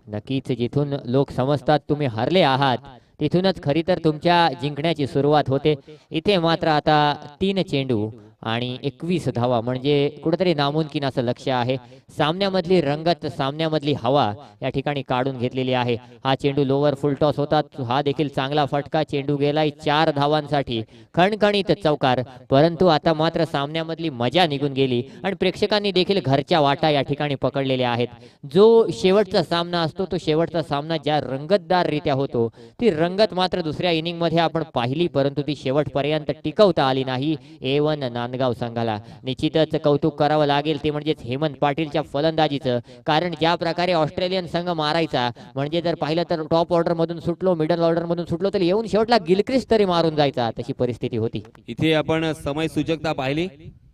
नक्कीच जिथून लोक समजतात तुम्ही हरले आहात तिथूनच खरी तर तुमच्या जिंकण्याची सुरुवात होते. इथे मात्र आता 3 चेंडू आणि 21 धावा म्हणजे कुठेतरी नामुमकिन असं लक्ष आहे. सामन्यामधली रंगत, सामन्यामधली हवा या ठिकाणी काढून घेतलेली आहे. हा चेंडू लोवर फुल टॉस होता, हा देखील चांगला फटका. चेंडू गेलाय 4 धावांसाठी, खणखणीत चौकार. परंतु आता मात्र सामन्यामधली मजा निघून गेली आणि प्रेक्षकांनी देखील घरच्या वाटा या ठिकाणी पकडलेल्या आहेत. जो शेवटचा सामना असतो, तो शेवटचा सामना ज्या रंगतदाररित्या होतो, ती रंगत मात्र दुसऱ्या इनिंग मध्ये आपण पाहिली, परंतु ती शेवटपर्यंत टिकवता आली नाही A1 नांदगाव संघाला. निश्चितच कौतुक करावं लागेल ते म्हणजेच हेमंत पाटीलच्या फलंदाजीचं, कारण ज्या प्रकारे ऑस्ट्रेलियन संघ मारायचा म्हणजे जर पाहिलं तर टॉप ऑर्डर मधून सुटलो, मिडल ऑर्डर मधून सुटलो तर येऊन शेवटला गिलक्रिस्ट तरी मारून जायचा, तशी परिस्थिती होती. इथे आपण समय सूचकता पाहिली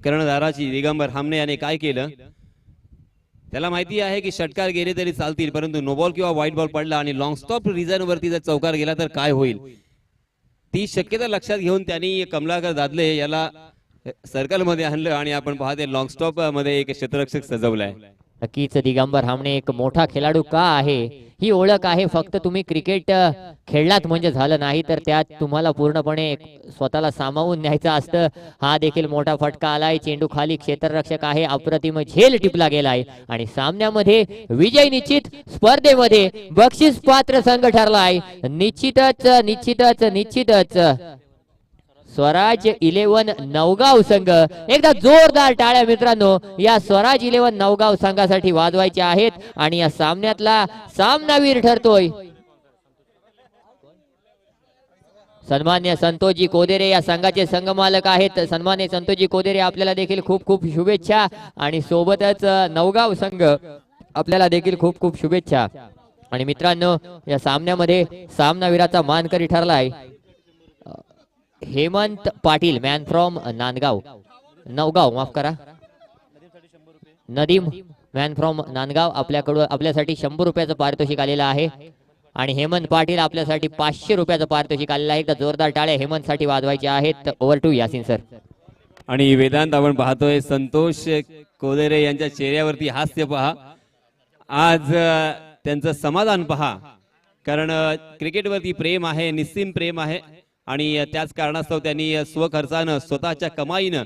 कर्णधाराची. दिगंबर हामने याने काय केलं, त्याला माहिती आहे की षटकार गेले तरी चालतील, परंतु नो बॉल किंवा व्हाईट बॉल पडला आणि लॉंग स्टॉप रिझन वरती जर चौकार गेला तर काय होईल, ती शक्यता लक्षात घेऊन त्यांनी कमलाकर दादले याला सर्कल मध्ये आणलं आणि आपण पाहते लॉंग स्टॉप मध्ये एक क्षेत्ररक्षक सजवलाय. नक्कीच दिगंबर हामणे एक मोठा खेळाडू का आहे ही ओळख आहे. फक्त तुम्ही क्रिकेट खेळलात म्हणजे झालं नाही, तर त्यात तुम्हाला पूर्णपणे स्वतःला सामावून न्यायचं असतं. हा देखील मोठा फटका आलाय. चेंडू खाली क्षेत्ररक्षक आहे, अप्रतिम झेल टिपला गेलाय आणि सामन्यामध्ये विजय निश्चित. स्पर्धेमध्ये बक्षीस पात्र संघ ठरलाय. निश्चितच निश्चितच निश्चितच स्वराज 11 नवगाव संघ. एकदा जोरदार टाळ्या मित्रांनो या स्वराज 11 नवगाव संघासाठी वाजवायच्या आहेत आणि या सामन्यातला सामनावीर ठरतोय सन्मान्य संतोषजी कोदेरे. या संघाचे संघमालक आहेत. सन्मान्य संतोषजी कोदेरे आपल्याला देखील खूप खूप शुभेच्छा आणि सोबतच नवगाव संघ आपल्याला देखील खूप खूप शुभेच्छा. आणि मित्रांनो या सामन्यामध्ये सामनावीराचा मानकरी ठरलाय हेमंत पाटील, मॅन फ्रॉम नवगाव माफ करा, नदीम मॅन फ्रॉम नांदगाव. आपल्याकडून आपल्यासाठी 100 रुपयाचं पारितोषिक आलेलं आहे आणि हेमंत पाटील आपल्यासाठी 500 रुपयाचं पारितोषिक आलेलं आहे. एकदा जोरदार टाळ्या हेमंत साठी वाजवायचे आहेत. Over to Yasin sir. आणि वेदांत आपण पाहतोय संतोष कोदेरे यांच्या चेहऱ्यावरती हास्य पहा. आज त्यांचं समाधान पहा, कारण क्रिकेटवरती प्रेम आहे, निस्सीम प्रेम आहे आणि त्याच कारणास्तव त्यांनी स्वखर्चानं स्वतःच्या कमाईनं